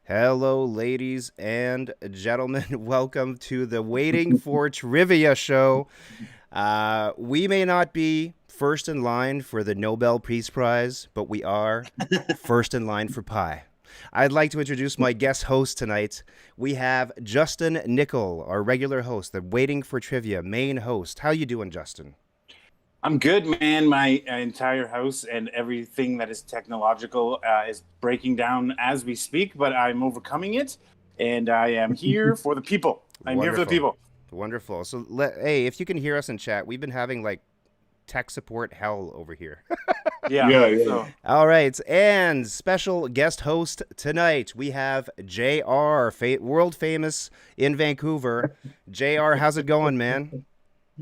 Hello, ladies and gentlemen. Welcome to the Waiting for Trivia show. We may not be first in line for the Nobel Peace Prize, but we are first in line for pie. I'd like to introduce my guest host tonight. We have Justin Nickel, our regular host, the Waiting for Trivia main host. How you doing, Justin? I'm good, man. My entire house and everything that is technological is breaking down as we speak, but I'm overcoming it, and I am here for the people. I'm here for the Wonderful. people. Wonderful. Hey, if you can hear us in chat, we've been having like tech support hell over here. Yeah. Yeah, yeah. So All right, and special guest host tonight we have JR, world famous in Vancouver. JR, how's it going, man?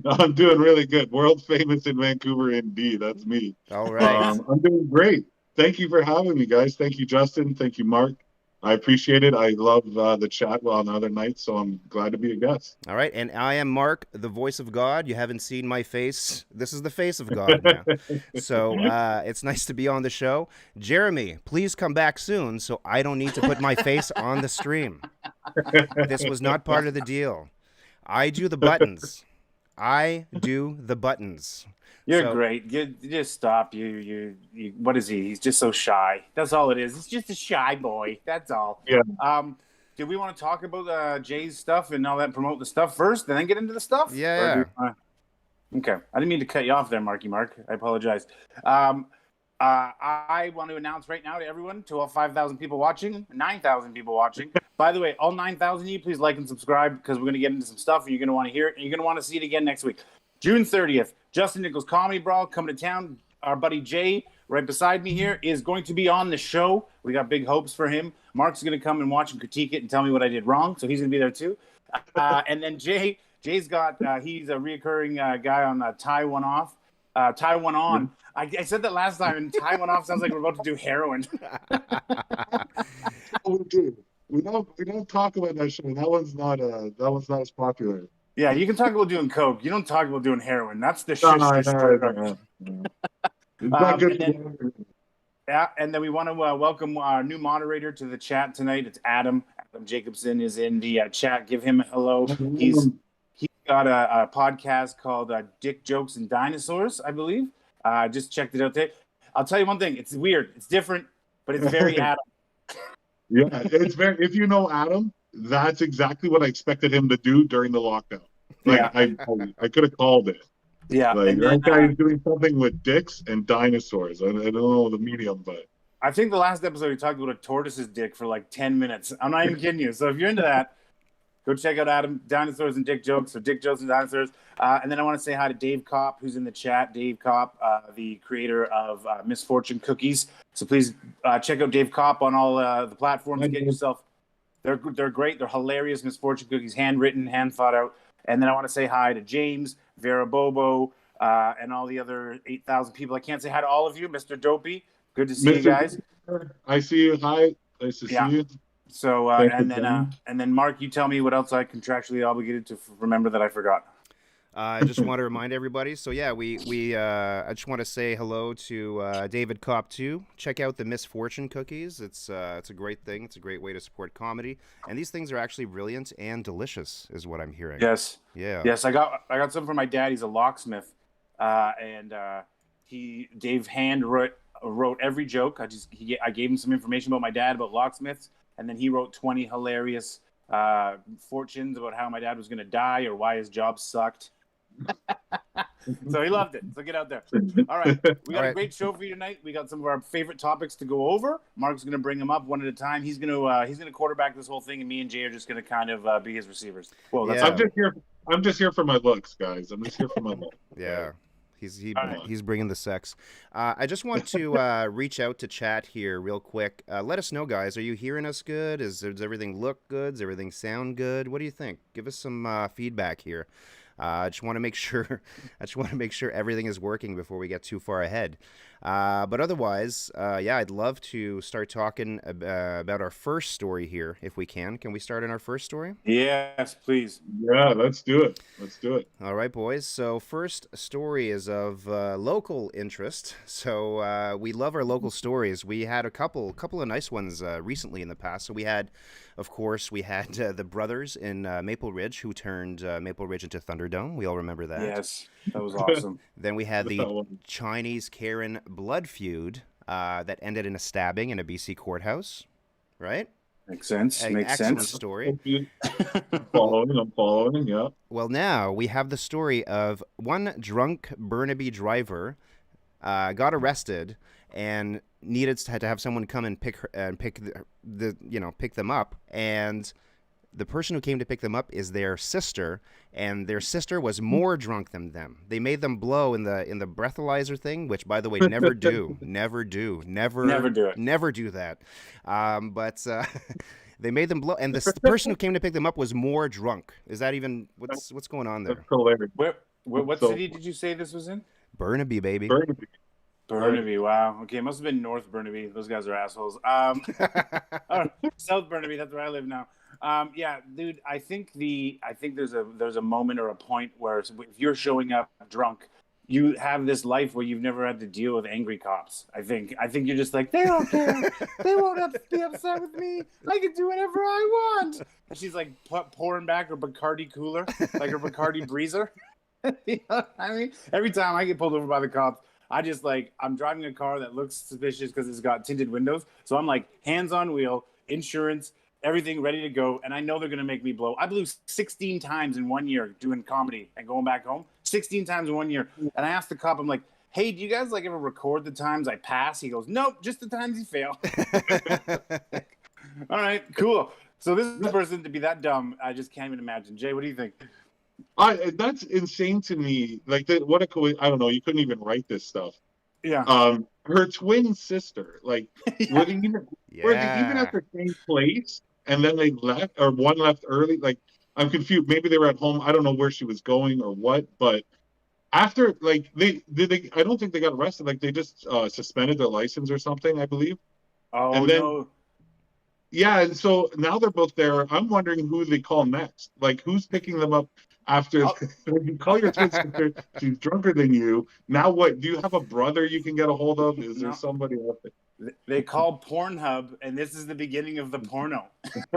I'm doing really good. World famous in Vancouver, indeed. That's me. All right. I'm doing great. Thank you for having me, guys. Thank you, Justin. Thank you, Mark. I appreciate it. I love the chat on other nights, so I'm glad to be a guest. All right, and I am Mark, the voice of God. You haven't seen my face. This is the face of God now. So it's nice to be on the show. Jeremy, please come back soon so I don't need to put my face on the stream. This was not part of the deal. I do the buttons. I do the buttons. you're So, great. You just stop. You. What is he? He's just so shy. That's all it is. It's just a shy boy. That's all. Yeah. Do we want to talk about Jay's stuff and all that? Promote the stuff first, and then get into the stuff. Yeah. Okay. I didn't mean to cut you off there, Marky Mark. I apologize. I want to announce right now to everyone, to all 5,000 people watching, 9,000 people watching. By the way, all 9,000 of you, please like and subscribe because we're going to get into some stuff and you're going to want to hear it and you're going to want to see it again next week. June 30th, Justin Nichols Comedy Brawl coming to town. Our buddy Jay, right beside me here, is going to be on the show. We got big hopes for him. Mark's going to come and watch and critique it and tell me what I did wrong, so he's going to be there too. And then Jay's got, he's a reoccurring guy on Tie One Off. Tie One On. I said that last time, and Tie One Off sounds like we're about to do heroin. We do. We don't talk about that show. That one's not as popular. Yeah, you can talk about doing coke. You don't talk about doing heroin. That's the No, shit. no, shit, no, shit. no, no. It's not good. Yeah, and then we want to welcome our new moderator to the chat tonight. It's Adam. Adam Jacobson is in the chat. Give him a hello. He's got a podcast called Dick Jokes and Dinosaurs, I believe. I just checked it out today. I'll tell you one thing. It's weird. It's different, but it's very Adam. Yeah, it's very. If you know Adam, that's exactly what I expected him to do during the lockdown. Like Yeah. I could have called it. Yeah. Like And then, that guy is doing something with dicks and dinosaurs. I don't know the medium, but I think the last episode we talked about a tortoise's dick for like 10 minutes. I'm not even kidding you. So if you're into that, go check out Adam Dinosaurs and Dick Jokes, or Dick Jokes and Dinosaurs. And then I want to say hi to Dave Kopp, who's in the chat. Dave Kopp, the creator of Misfortune Cookies. So please check out Dave Kopp on all the platforms. Get yourself. They're great. They're hilarious. Misfortune Cookies, handwritten, hand thought out. And then I want to say hi to James, Vera Bobo, and all the other 8,000 people. I can't say hi to all of you, Mr. Dopey. Good to see you guys. I see you. Hi, nice to see you. So Thank you, and then Mark, you tell me what else I contractually obligated to remember that I forgot. I just want to remind everybody. So yeah, I just want to say hello to David Kopp too. Check out the Misfortune Cookies. It's a great thing. It's a great way to support comedy, and these things are actually brilliant and delicious, is what I'm hearing. Yes. Yeah. Yes, I got some from my dad. He's a locksmith, and Dave wrote every joke. I gave him some information about my dad about locksmiths, and then he wrote 20 hilarious fortunes about how my dad was going to die or why his job sucked. So he loved it. So get out there. All right. We got a great show for you tonight. We got some of our favorite topics to go over. Mark's going to bring them up one at a time. He's going to quarterback this whole thing, and me and Jay are just going to kind of be his receivers. Well, that's Yeah. I'm just here for my looks, guys. I'm just here for my looks. Yeah. He's right. he's bringing the sex. I just want to reach out to chat here real quick. Let us know, guys. Are you hearing us good? Does everything look good? Does everything sound good? What do you think? Give us some feedback here. I just want to make sure. I just want to make sure everything is working before we get too far ahead. But otherwise, yeah, I'd love to start talking about our first story here, if we can. Can we start in our first story? Yes, please. Yeah, let's do it. Let's do it. All right, boys. So, first story is of local interest. So, we love our local stories. We had a couple of nice ones recently in the past. So, we had, of course, the brothers in Maple Ridge who turned Maple Ridge into Thunderdome. We all remember that. Yes, that was awesome. Then we had That the one. Chinese Karen blood feud that ended in a stabbing in a BC courthouse. Right? Makes sense. Makes Excellent sense. story. I'm following. Yeah. Well, now we have the story of one drunk Burnaby driver got arrested and needed to have someone come and pick pick them up. And the person who came to pick them up is their sister, and their sister was more drunk than them. They made them blow in the breathalyzer thing, which, by the way, never do, never do that. But they made them blow, and the person who came to pick them up was more drunk. Is that even what's going on there? That's hilarious. What So- city did you say this was in? Burnaby, baby. Burnaby. Burnaby. Wow. Okay, it must have been North Burnaby. Those guys are assholes. Oh, South Burnaby. That's where I live now. Yeah, dude. I think there's a moment or a point where if you're showing up drunk, you have this life where you've never had to deal with angry cops. I think you're just like, they don't care. They won't have to be upset with me. I can do whatever I want. And she's like pouring back her Bacardi cooler, like her Bacardi breezer. You know what I mean? Every time I get pulled over by the cops, I'm driving a car that looks suspicious because it's got tinted windows. So I'm like hands on wheel, insurance, everything ready to go. And I know they're going to make me blow. I blew 16 times in 1 year doing comedy and going back home. 16 times in 1 year. And I asked the cop, I'm like, hey, do you guys ever record the times I pass? He goes, nope, just the times you fail. All right, cool. So this person to be that dumb, I just can't even imagine. Jay, what do you think? That's insane to me. Like, what a I don't know. You couldn't even write this stuff. Yeah. Her twin sister, like, were they even at the same place? And then they left, or one left early. Like, I'm confused. Maybe they were at home. I don't know where she was going or what. But after, like, I don't think they got arrested. Like, they just suspended their license or something, I believe. Oh, and then, no. Yeah, and so now they're both there. I'm wondering who they call next. Like, who's picking them up after? When you call your twin sister, she's drunker than you. Now what? Do you have a brother you can get a hold of? Is there somebody else? They call Pornhub, and this is the beginning of the porno.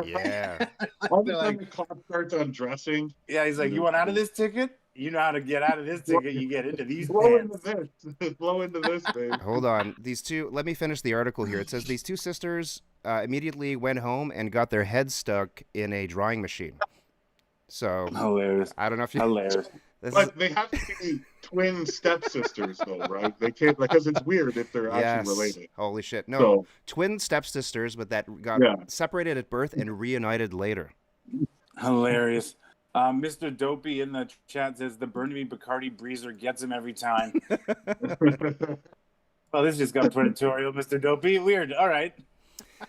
Yeah. All the time the cop starts undressing. Yeah, he's like, you want out of this ticket? You know how to get out of this ticket. You get into these Blow pants. into this. Blow into this, babe. Hold on. Let me finish the article here. It says these two sisters immediately went home and got their heads stuck in a drying machine. So, Hilarious. I don't know if you... Hilarious. But they have to be twin stepsisters, though, right? They can't, because it's weird if they're actually related. Holy shit. No, So, twin stepsisters, but that got separated at birth and reunited later. Hilarious. Mr. Dopey in the chat says the Burnaby Bacardi Breezer gets him every time. Well, this just got predatorial, Mr. Dopey. Weird. All right.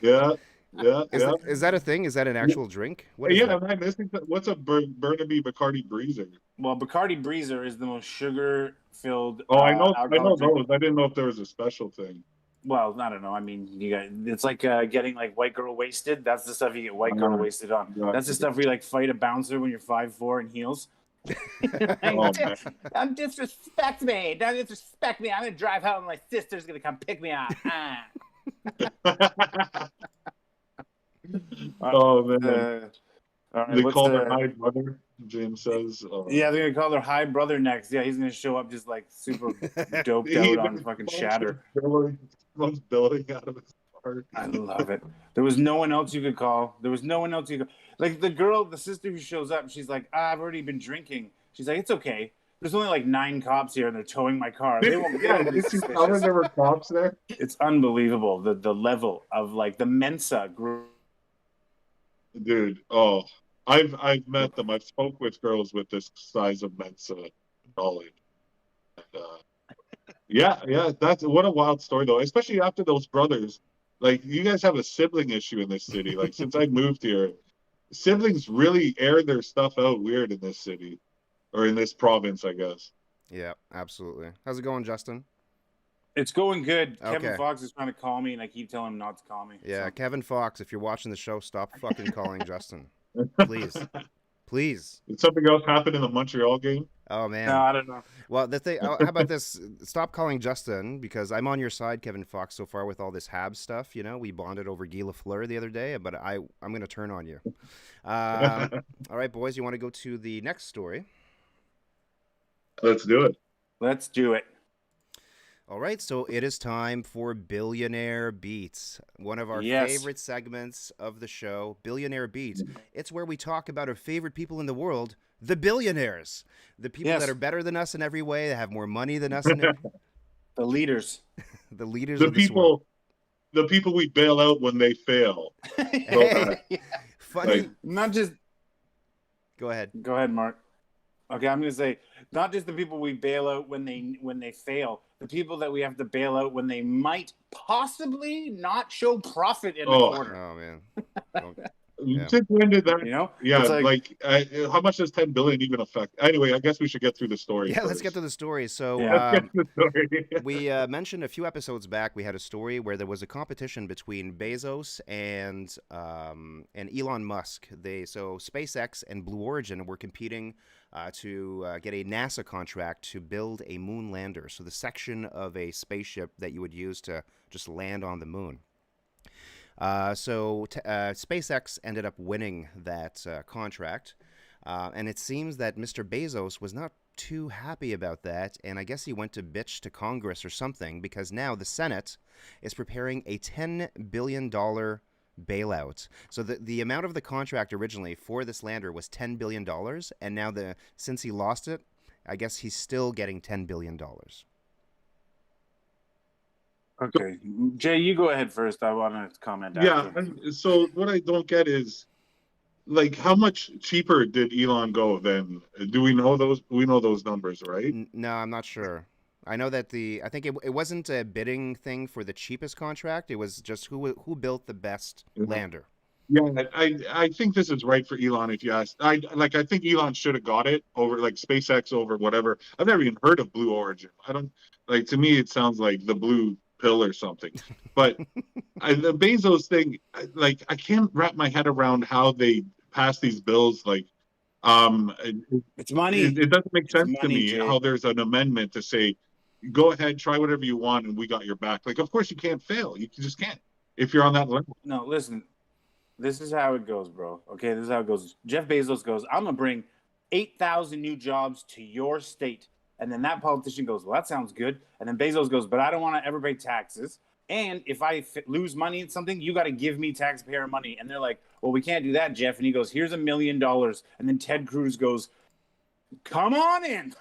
yeah. Is that a thing? Is that an actual drink? What is that? Am I missing? What's a Burnaby Bacardi Breezer? Well, Bacardi Breezer is the most sugar-filled. Oh, I know alcohol drink. those. I didn't know if there was a special thing. Well, I don't know. I mean, it's like getting like white girl wasted. That's the stuff you get white girl wasted on. Yeah. That's the stuff where you like fight a bouncer when you're 5'4" and heels. Oh, man. Don't disrespect me. Don't disrespect me. I'm gonna drive home. My sister's gonna come pick me up. Oh man. All right, They call their high brother, James says. Yeah, they're gonna call their high brother next. Yeah, he's gonna show up just like super doped out on fucking shatter. Smoke's billowing out of his heart. I love it. There was no one else you could call. Like the sister who shows up, she's like, I've already been drinking. She's like, it's okay. There's only like 9 cops here and they're towing my car. They won't be suspicious. There were cops there. It's unbelievable the level of like the Mensa group. Dude, I've met them. I've spoke with girls with this size of Mensa knowledge. And, yeah, that's what a wild story though. Especially after those brothers. Like, you guys have a sibling issue in this city. Like, since I moved here, siblings really air their stuff out weird in this city, or in this province, I guess. Yeah, absolutely. How's it going, Justin? It's going good. Okay. Kevin Fox is trying to call me, and I keep telling him not to call me. Yeah, so. Kevin Fox, if you're watching the show, stop fucking calling Justin. Please. Please. Did something else happen in the Montreal game? Oh, man. No, I don't know. Well, the thing. How about this? Stop calling Justin, because I'm on your side, Kevin Fox, so far with all this Habs stuff. You know, we bonded over Guy Lafleur the other day, but I'm going to turn on you. All right, boys, you want to go to the next story? Let's do it. Let's do it. All right, so it is time for Billionaire Beats, one of our Yes. favorite segments of the show, Billionaire Beats. It's where we talk about our favorite people in the world, the billionaires, the people Yes. that are better than us in every way, that have more money than us in The leaders. the leaders The of this world. people we bail out when they fail. Hey, funny. Like- Not just. Go ahead. Go ahead, Mark. Okay, I'm going to say not just the people we bail out when they fail, the people that we have to bail out when they might possibly not show profit in the quarter. Oh man. Yeah. Since when did that? You know? Yeah, It's like how much does 10 billion even affect? Anyway, I guess we should get through the story. Yeah, let's first. get to the story. So Yeah. Let's get to the story. we mentioned a few episodes back we had a story where there was a competition between Bezos and Elon Musk. So SpaceX and Blue Origin were competing to get a NASA contract to build a moon lander. So the section of a spaceship that you would use to just land on the moon. So SpaceX ended up winning that contract, and it seems that Mr. Bezos was not too happy about that, and I guess he went to bitch to Congress or something, because now the Senate is preparing a $10 billion bailout. So the amount of the contract originally for this lander was $10 billion, and now since he lost it, I guess he's still getting $10 billion. Okay. Jay, you go ahead first. I want to comment Yeah. after. So what I don't get is, like, how much cheaper did Elon go than? Do we know those? We know those numbers, right? No, I'm not sure. I know that I think it wasn't a bidding thing for the cheapest contract. It was just who built the best lander. Yeah, I think this is right for Elon. If you ask, I think Elon should have got it over like SpaceX over whatever. I've never even heard of Blue Origin. I don't like. To me, it sounds like the blue pill or something. But the Bezos thing, like, I can't wrap my head around how they pass these bills. Like, It's money. it doesn't make sense to money, me Jay. how there's an amendment to say, go ahead, try whatever you want, and we got your back. Like, of course you can't fail. You just can't if you're on that level. No, listen. This is how it goes, bro. Okay, this is how it goes. Jeff Bezos goes, I'm going to bring 8,000 new jobs to your state. And then that politician goes, well, that sounds good. And then Bezos goes, but I don't want to ever pay taxes. And if I lose money in something, you got to give me taxpayer money. And they're like, well, we can't do that, Jeff. And he goes, here's $1 million. And then Ted Cruz goes, come on in.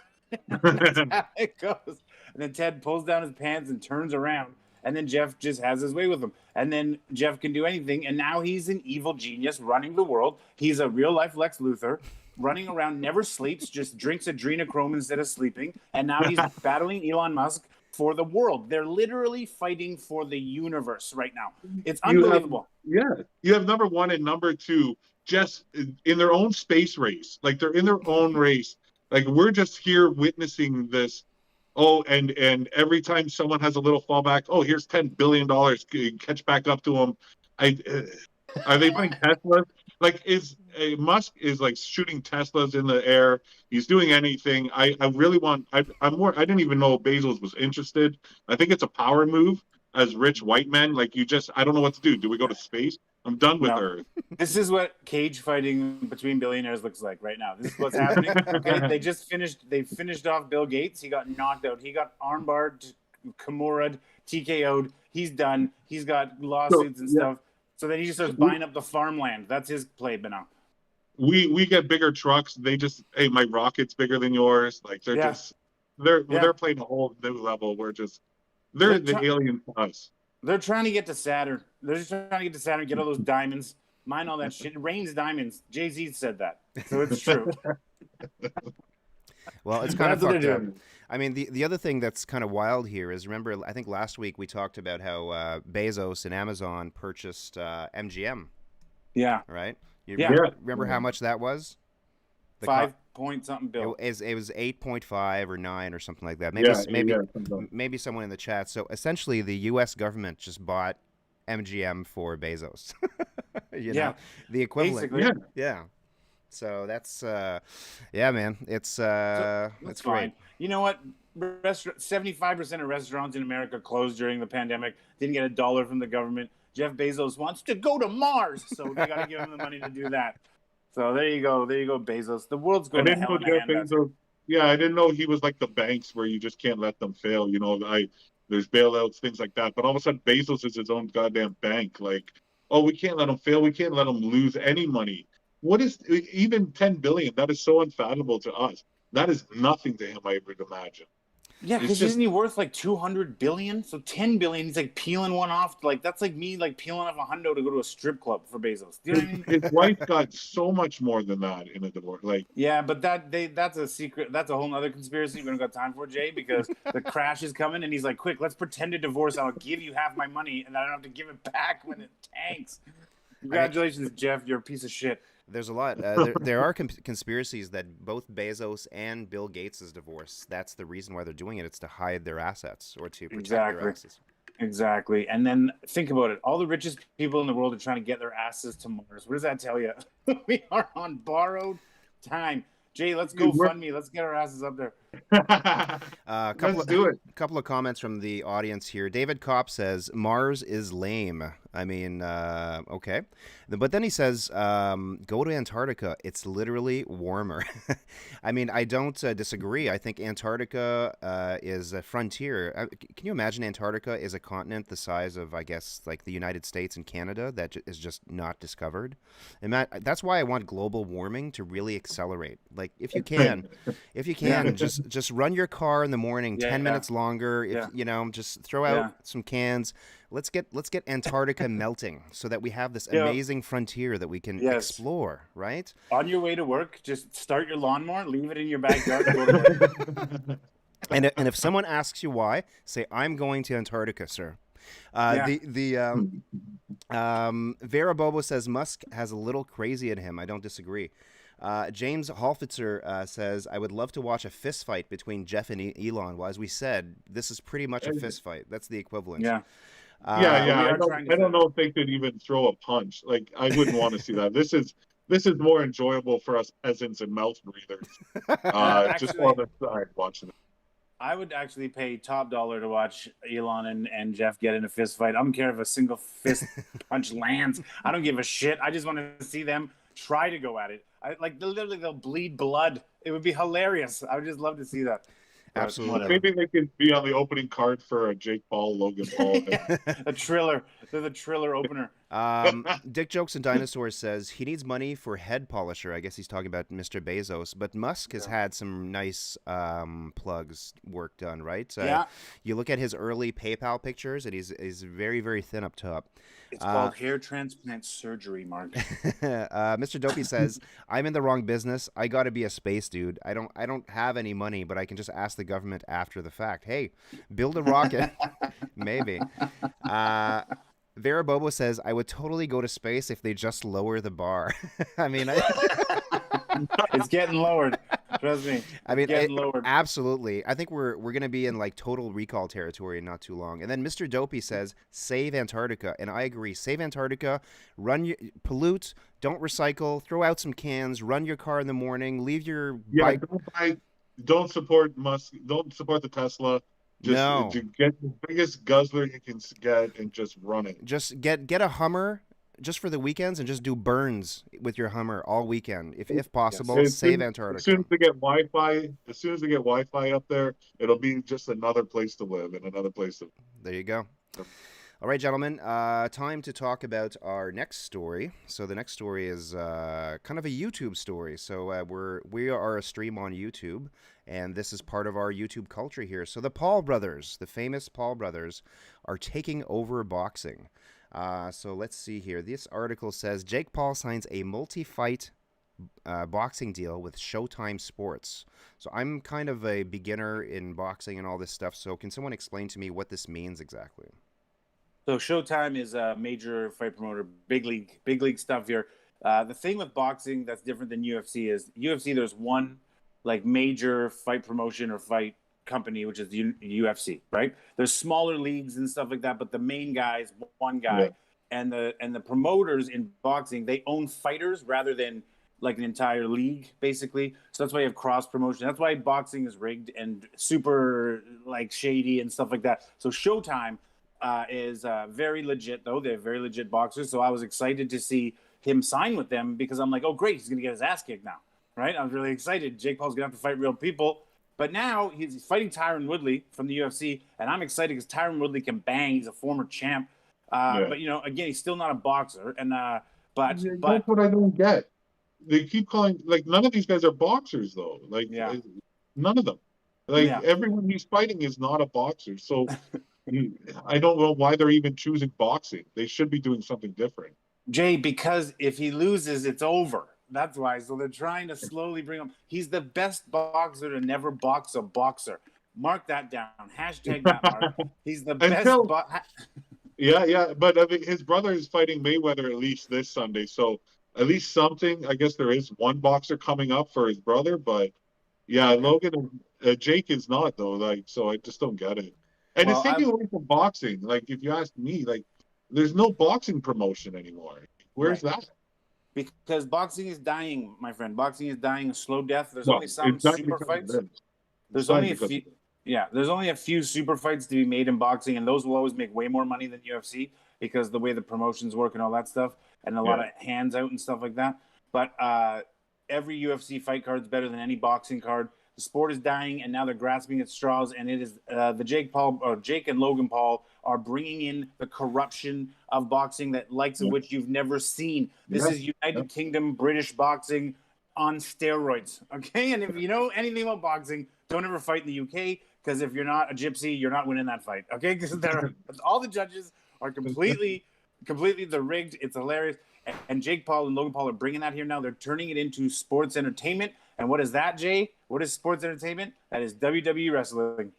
That's how it goes. And then Ted pulls down his pants and turns around. And then Jeff just has his way with him. And then Jeff can do anything. And now he's an evil genius running the world. He's a real life Lex Luthor, running around, never sleeps, just drinks adrenochrome instead of sleeping. And now he's battling Elon Musk for the world. They're literally fighting for the universe right now. It's unbelievable. You have number one and number two just in their own space race. Like, they're in their own race. Like, we're just here witnessing this. Oh, and every time someone has a little fallback, oh, here's $10 billion, catch back up to them. Are they buying Teslas? Like, Musk is like shooting Teslas in the air. He's doing anything. I really want. I didn't even know Bezos was interested. I think it's a power move as rich white men. Like, I don't know what to do. Do we go to space? I'm done with Earth. This is what cage fighting between billionaires looks like right now. This is what's happening. Okay, they finished off Bill Gates. He got knocked out. He got armbarred, Kimura'd, TKO'd. He's done. He's got lawsuits and stuff. So then he just starts buying up the farmland. That's his play, but now. We get bigger trucks. They just, hey, my rocket's bigger than yours. Like, they're playing a whole new level. They're the aliens to us. They're trying to get to Saturn. They're just trying to get to Saturn, get all those diamonds, mine all that shit. It rains diamonds. Jay-Z said that. So it's true. Well, it's kind of That's what fucked they're up. doing. I mean, the other thing that's kind of wild here is, remember, I think last week we talked about how Bezos and Amazon purchased MGM, Yeah. right? Yeah. Remember how much that was? point something bill. It was 8.5 or 9 or something like that. Yeah, something. Maybe someone in the chat. So essentially, the U.S. government just bought MGM for Bezos. You know, the equivalent. Basically. Yeah. So that's yeah, man. It's That's it's fine. great. You know what? 75% of restaurants in America closed during the pandemic. Didn't get a dollar from the government. Jeff Bezos wants to go to Mars, so they got to give him the money to do that. So there you go, Bezos. The world's going to hell in a handbasket. Yeah, I didn't know he was like the banks where you just can't let them fail. You know, there's bailouts, things like that. But all of a sudden, Bezos is his own goddamn bank. Like, oh, we can't let him fail. We can't let him lose any money. What is even 10 billion? That is so unfathomable to us. That is nothing to him, I would imagine. Yeah, because isn't he worth like 200 billion? So 10 billion, he's like peeling one off. Like that's like me like peeling off a hundo to go to a strip club for Bezos. Do you know what I mean? His wife got so much more than that in a divorce. Like, yeah, but that's a secret. That's a whole other conspiracy we don't got time for, Jay, because the crash is coming, and he's like, "Quick, let's pretend a divorce. I'll give you half my money, and I don't have to give it back when it tanks." Congratulations, Jeff. You're a piece of shit. There's a lot. There are conspiracies that both Bezos and Bill Gates' divorce. That's the reason why they're doing it. It's to hide their assets or to protect their assets. Exactly. And then think about it. All the richest people in the world are trying to get their asses to Mars. What does that tell you? We are on borrowed time. Jay, let's go fund me. Let's get our asses up there. Let's do it. A couple of comments from the audience here. David Kopp says, Mars is lame. I mean, okay. But then he says, go to Antarctica. It's literally warmer. I mean, I don't disagree. I think Antarctica is a frontier. Can you imagine Antarctica is a continent the size of, I guess, like the United States and Canada that is just not discovered? And that's why I want global warming to really accelerate. Like, if you can, just run your car in the morning 10 minutes longer. If you know, just throw out some cans. Let's get Antarctica melting so that we have this amazing frontier that we can explore, right? On your way to work, just start your lawnmower, leave it in your backyard, and go to work. And if someone asks you why, say, I'm going to Antarctica, sir. Vera Bobo says Musk has a little crazy in him. I don't disagree. James Halfitzer says, I would love to watch a fist fight between Jeff and Elon. Well, as we said, this is pretty much a fist fight. That's the equivalent. Yeah. I don't know if they could even throw a punch. Like, I wouldn't want to see that. This is more enjoyable for us peasants and mouth breathers. Just on the side watching it. I would actually pay top dollar to watch Elon and Jeff get in a fist fight. I don't care if a single fist punch lands. I don't give a shit. I just want to see them try to go at it. They'll bleed blood. It would be hilarious. I would just love to see that. Absolutely. Maybe they could be on the opening card for a Jake Paul, Logan Paul. A Triller. They're the Triller opener. Dick Jokes and Dinosaurs says he needs money for head polisher. I guess he's talking about Mr. Bezos. But Musk has had some nice plugs work done, right? You look at his early PayPal pictures, and he's very, very thin up top. It's called hair transplant surgery, Mark. Mr. Dopey says, I'm in the wrong business. I got to be a space dude. I don't have any money, but I can just ask the government after the fact. Hey, build a rocket. Maybe. Vera Bobo says, I would totally go to space if they just lower the bar. I mean, it's getting lowered. Trust me. I mean, getting lowered. Absolutely. I think we're going to be in like total recall territory in not too long. And then Mr. Dopey says, save Antarctica. And I agree. Save Antarctica. Pollute. Don't recycle. Throw out some cans. Run your car in the morning. Leave your bike. Don't support Musk. Don't support the Tesla. Just to get the biggest guzzler you can get and just run it. Just get a Hummer just for the weekends and just do burns with your Hummer all weekend, if possible. Save Antarctica. As soon as they get Wi-Fi up there, it'll be just another place to live and another place to. There you go. All right, gentlemen, time to talk about our next story. So the next story is kind of a YouTube story. So we are a stream on YouTube, and this is part of our YouTube culture here. So the Paul brothers, the famous Paul brothers, are taking over boxing. So let's see here. This article says Jake Paul signs a multi-fight boxing deal with Showtime Sports. So I'm kind of a beginner in boxing and all this stuff. So can someone explain to me what this means exactly? So Showtime is a major fight promoter, big league stuff here. The thing with boxing that's different than UFC is UFC, there's one like major fight promotion or fight company, which is the UFC, right? There's smaller leagues and stuff like that, but the main guy is one guy. Yeah. And the promoters in boxing, they own fighters rather than like an entire league, basically. So that's why you have cross promotion. That's why boxing is rigged and super like shady and stuff like that. So Showtime is very legit, though. They're very legit boxers. So I was excited to see him sign with them because I'm like, oh, great, he's going to get his ass kicked now, right? I was really excited. Jake Paul's going to have to fight real people. But now he's fighting Tyron Woodley from the UFC, and I'm excited because Tyron Woodley can bang. He's a former champ. But, you know, again, he's still not a boxer. And That's what I don't get. They keep calling, like, none of these guys are boxers, though. Like, none of them. Like, everyone he's fighting is not a boxer. So I don't know why they're even choosing boxing. They should be doing something different. Jay, because if he loses, it's over. That's why. So they're trying to slowly bring him. He's the best boxer to never box a boxer. Mark that down. Hashtag that, Mark. He's the best. Yeah. But I mean, his brother is fighting Mayweather at least this Sunday. So at least something. I guess there is one boxer coming up for his brother. But yeah, Logan and Jake is not, though. Like, so I just don't get it. And it's taking away from boxing. Like, if you ask me, like, there's no boxing promotion anymore. Where's that? Because boxing is dying, my friend. Boxing is dying a slow death. There's only some super fights. There's only a few. Yeah, there's only a few super fights to be made in boxing, and those will always make way more money than UFC because the way the promotions work and all that stuff, and a lot of hands out and stuff like that. But every UFC fight card is better than any boxing card. The sport is dying, and now they're grasping at straws. And it is the Jake and Logan Paul are bringing in the corruption of boxing that likes of which you've never seen. This is United Kingdom British boxing on steroids. Okay, and if you know anything about boxing, don't ever fight in the UK because if you're not a gypsy, you're not winning that fight. Okay, because all the judges are completely they're rigged. It's hilarious. And Jake Paul and Logan Paul are bringing that here now. They're turning it into sports entertainment. And what is that, Jay? What is sports entertainment? That is WWE wrestling.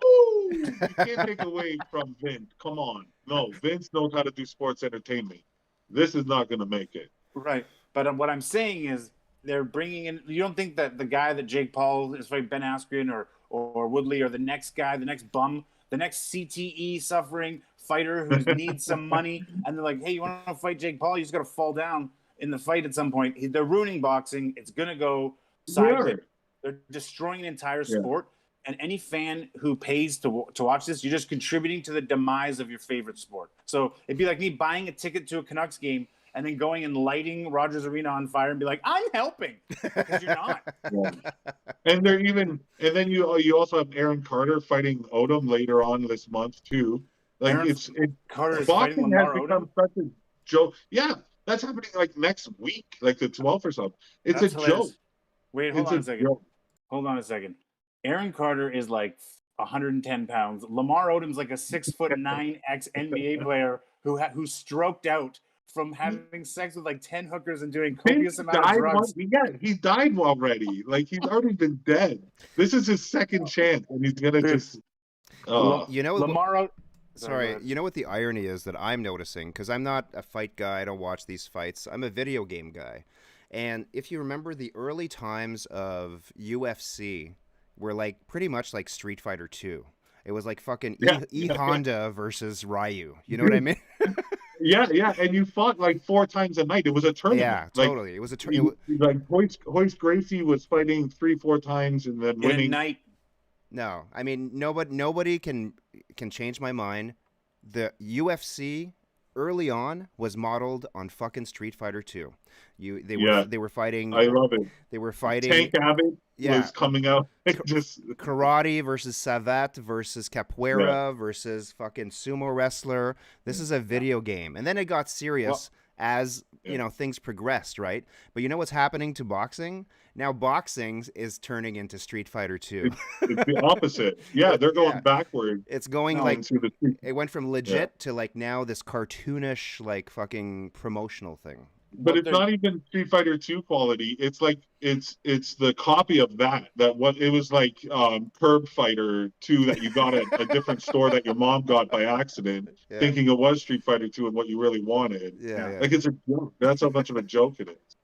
Ooh, you can't take away from Vince. Come on. No, Vince knows how to do sports entertainment. This is not going to make it. Right. But what I'm saying is they're bringing in – you don't think that the guy that Jake Paul is fighting, Ben Askren or Woodley, or the next guy, the next bum, the next CTE suffering fighter who needs some money, and they're like, hey, you want to fight Jake Paul? You just got to fall down in the fight at some point. They're ruining boxing. It's going to go sideways. They're destroying an entire sport. And any fan who pays to watch this, you're just contributing to the demise of your favorite sport. So it'd be like me buying a ticket to a Canucks game and then going and lighting Rogers Arena on fire and be like, I'm helping, because you're not. And then you also have Aaron Carter fighting Odom later on this month too. Like Carter is boxing fighting has Lamar become Odom. such a joke. Yeah, that's happening like next week, like the 12th or something. It's That's a hilarious. joke. Wait, hold on a second. Joke. Hold on a second. Aaron Carter is like 110 pounds. Lamar Odom's like a 6'9" ex-NBA player who stroked out from having sex with like 10 hookers and doing copious amount of drugs. He died already. Like, he's already been dead. This is his second chance, and he's gonna just. You know, Lamar. Sorry, you know what the irony is that I'm noticing, because I'm not a fight guy. I don't watch these fights. I'm a video game guy, and if you remember the early times of UFC, were like pretty much like Street Fighter 2. It was like fucking Honda versus Ryu. You know what I mean? Yeah, and you fought like 4 times a night. It was a tournament. Yeah, totally. It was a tournament. Like Hoist Gracie was fighting 3-4 times and then winning. In a night. No, I mean nobody can change my mind. The UFC early on was modeled on fucking Street Fighter 2. They were fighting. I love it. They were fighting. Tank Abbott was coming out. Just karate versus Savate versus capoeira versus fucking sumo wrestler. This is a video game, and then it got serious as things progressed, right? But you know what's happening to boxing now? Boxing is turning into Street Fighter 2. It's the opposite. Yeah, they're going backward. It's going it went from legit to like now this cartoonish like fucking promotional thing. But it's not even Street Fighter 2 quality. It's like it's the copy of that what it was like Curb Fighter 2 that you got at a different store that your mom got by accident, thinking it was Street Fighter 2 and what you really wanted. Yeah. Like, it's a joke. That's how much of a joke it is.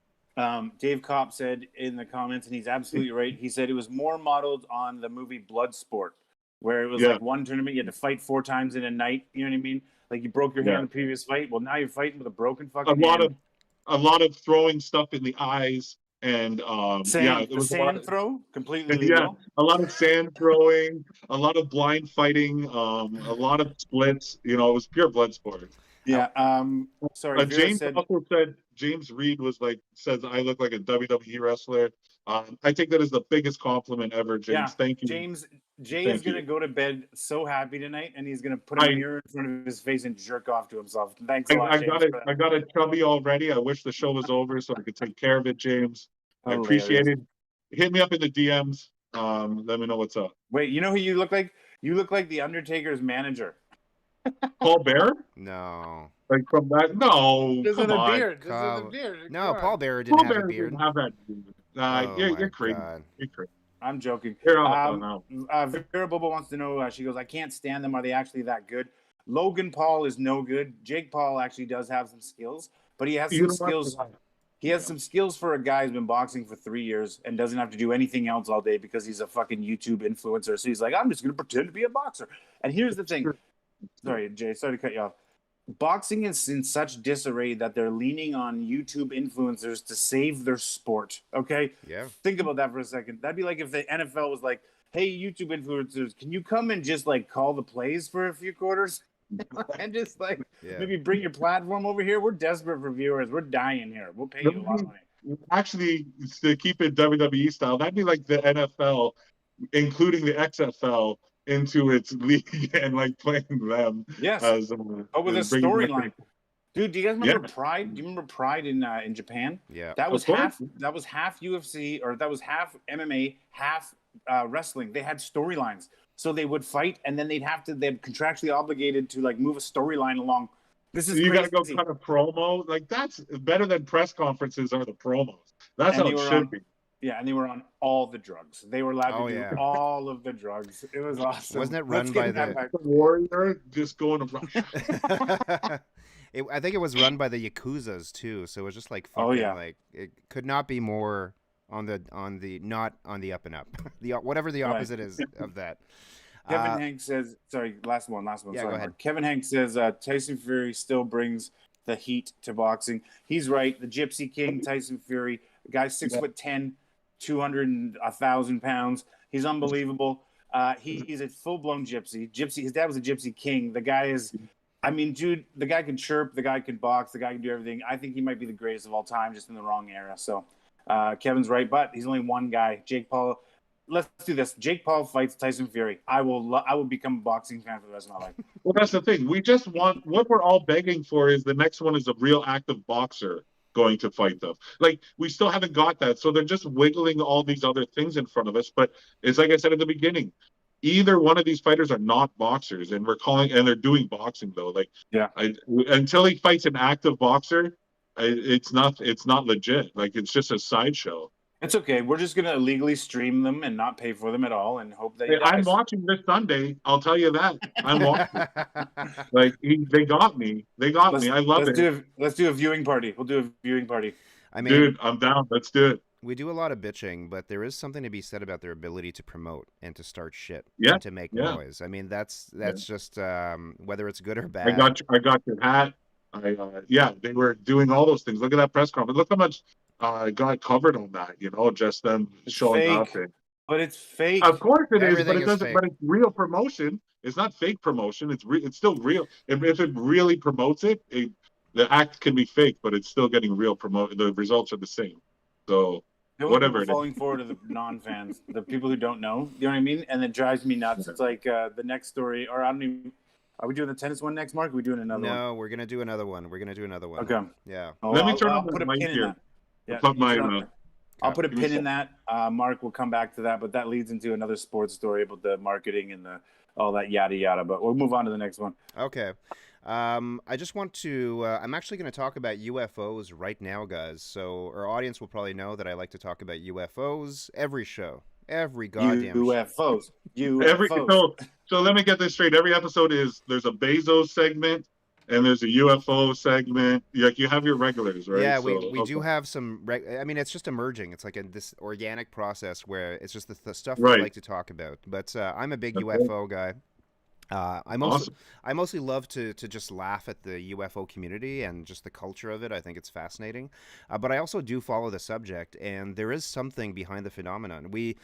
Dave Kopp said in the comments, and he's absolutely right. He said it was more modeled on the movie Bloodsport, where it was Yeah. like one tournament you had to fight 4 times in a night. You know what I mean? Like you broke your hand Yeah. in the previous fight. Well, now you're fighting with a broken A fucking lot hand. of throwing stuff in the eyes, and Sand, it was a sand lot. throw, completely Yeah, legal. a lot of sand throwing, a lot of blind fighting, a lot of splits. You know, it was pure blood sport. Yeah. Sorry, Vera James said. also said James Reed says I look like a WWE wrestler. I take that as the biggest compliment ever, James. Yeah, Thank you. Jay Thank is gonna you. go to bed so happy tonight, and he's gonna put a mirror in front of his face and jerk off to himself. Thanks a lot, I James. got it. I got it chubby already. I wish the show was over so I could take care of it, James. I Hilarious. appreciate it. Hit me up in the DMs. Let me know what's up. Wait, you know who you look like? You look like the Undertaker's manager. Paul Bearer? No. Like from that? No, Just come with a on. beard. Just with a Come- beard. No, Come Paul on. Bearer didn't Paul have Bearer a beard. didn't have that. Oh You're my crazy. God. You're crazy. I'm joking. Here, no. Vera Bobo wants to know. She goes, "I can't stand them. Are they actually that good?" Logan Paul is no good. Jake Paul actually does have some skills, but he has You some know what? skills. He has some skills for a guy who's been boxing for 3 years and doesn't have to do anything else all day because he's a fucking YouTube influencer. So he's like, I'm just going to pretend to be a boxer. And here's the thing. Sorry, Jay. Sorry to cut you off. Boxing is in such disarray that they're leaning on YouTube influencers to save their sport. Okay? Yeah. Think about that for a second. That'd be like if the NFL was like, hey, YouTube influencers, can you come and just like call the plays for a few quarters? And just like maybe bring your platform over here. We're desperate for viewers. We're dying here. We'll pay you a lot of money. Actually, to keep it WWE style, that'd be like the NFL, including the XFL, into its league and like playing them. Yes, as, but with a storyline. Dude, do you guys remember Pride? Do you remember Pride in Japan? Yeah. That was half UFC, or that was half MMA, half wrestling. They had storylines. So they would fight, and then they'd contractually obligated to like move a storyline along. This is you crazy. Gotta go cut a promo. Like that's better than press conferences are the promos. That's how it should be. Yeah, and they were on all the drugs. They were allowed to do all of the drugs. It was awesome. Wasn't it run by the Warrior just going to Russia? I think it was run by the Yakuzas too. So it was just like fucking like it could not be more on the not on the up and up. Whatever the opposite is of that. Kevin Hank says, sorry, last one. Yeah, sorry, go ahead. Mark. Kevin Hank says Tyson Fury still brings the heat to boxing. He's right. The Gypsy King, Tyson Fury, the guy's 6'10", 200,000 pounds. He's unbelievable. He's a full-blown gypsy. His dad was a Gypsy King. The guy is, I mean, dude, the guy can chirp, the guy can box, the guy can do everything. I think he might be the greatest of all time, just in the wrong era. So Kevin's right, but he's only one guy. Jake Paul. Let's do this. Jake Paul fights Tyson Fury. I will become a boxing fan for the rest of my life. Well, that's the thing. We just want, what we're all begging for is the next one is a real active boxer going to fight them. Like, we still haven't got that. So they're just wiggling all these other things in front of us. But it's like I said at the beginning, either one of these fighters are not boxers, and they're doing boxing though. Like, until he fights an active boxer, it's not legit. Like, it's just a sideshow. It's okay. We're just gonna illegally stream them and not pay for them at all, and hope that. I'm watching this Sunday. I'll tell you that. I'm watching. Like, they got me. They got me. I love it. Let's do a viewing party. We'll do a viewing party. I mean, dude, I'm down. Let's do it. We do a lot of bitching, but there is something to be said about their ability to promote and to start shit and to make noise. I mean, that's just whether it's good or bad. I got your hat. They were doing all those things. Look at that press conference. Look how much got covered on that. Just them showing up. But it's fake. Of course it is, but it doesn't. Fake. But it's real promotion. It's not fake promotion. It's still real. If it really promotes it, the act can be fake, but it's still getting real promote. The results are the same. So whatever. Falling forward to the non-fans, the people who don't know. You know what I mean? And it drives me nuts. It's like the next story, or I don't even. Are we doing the tennis one next, Mark? Are we doing another one? No, we're gonna do another one. Okay. Yeah. Let me turn on put the a mic pin in here. that. Yeah, I'll put a pin in that. Mark will come back to that, but that leads into another sports story about the marketing and all that yada yada. But we'll move on to the next one. Okay. I just want to. I'm actually going to talk about UFOs right now, guys. So our audience will probably know that I like to talk about UFOs every show, every goddamn UFOs. UFOs. So let me get this straight. Every episode there's a Bezos segment, and there's a UFO segment. Like you have your regulars, right? Yeah, So we do okay, have some. I mean, it's just emerging. It's like this organic process where it's just the stuff we right. like to talk about. But I'm a big That's it. UFO guy. I mostly Awesome. I mostly love to just laugh at the UFO community and just the culture of it. I think it's fascinating, but I also do follow the subject, and there is something behind the phenomenon. We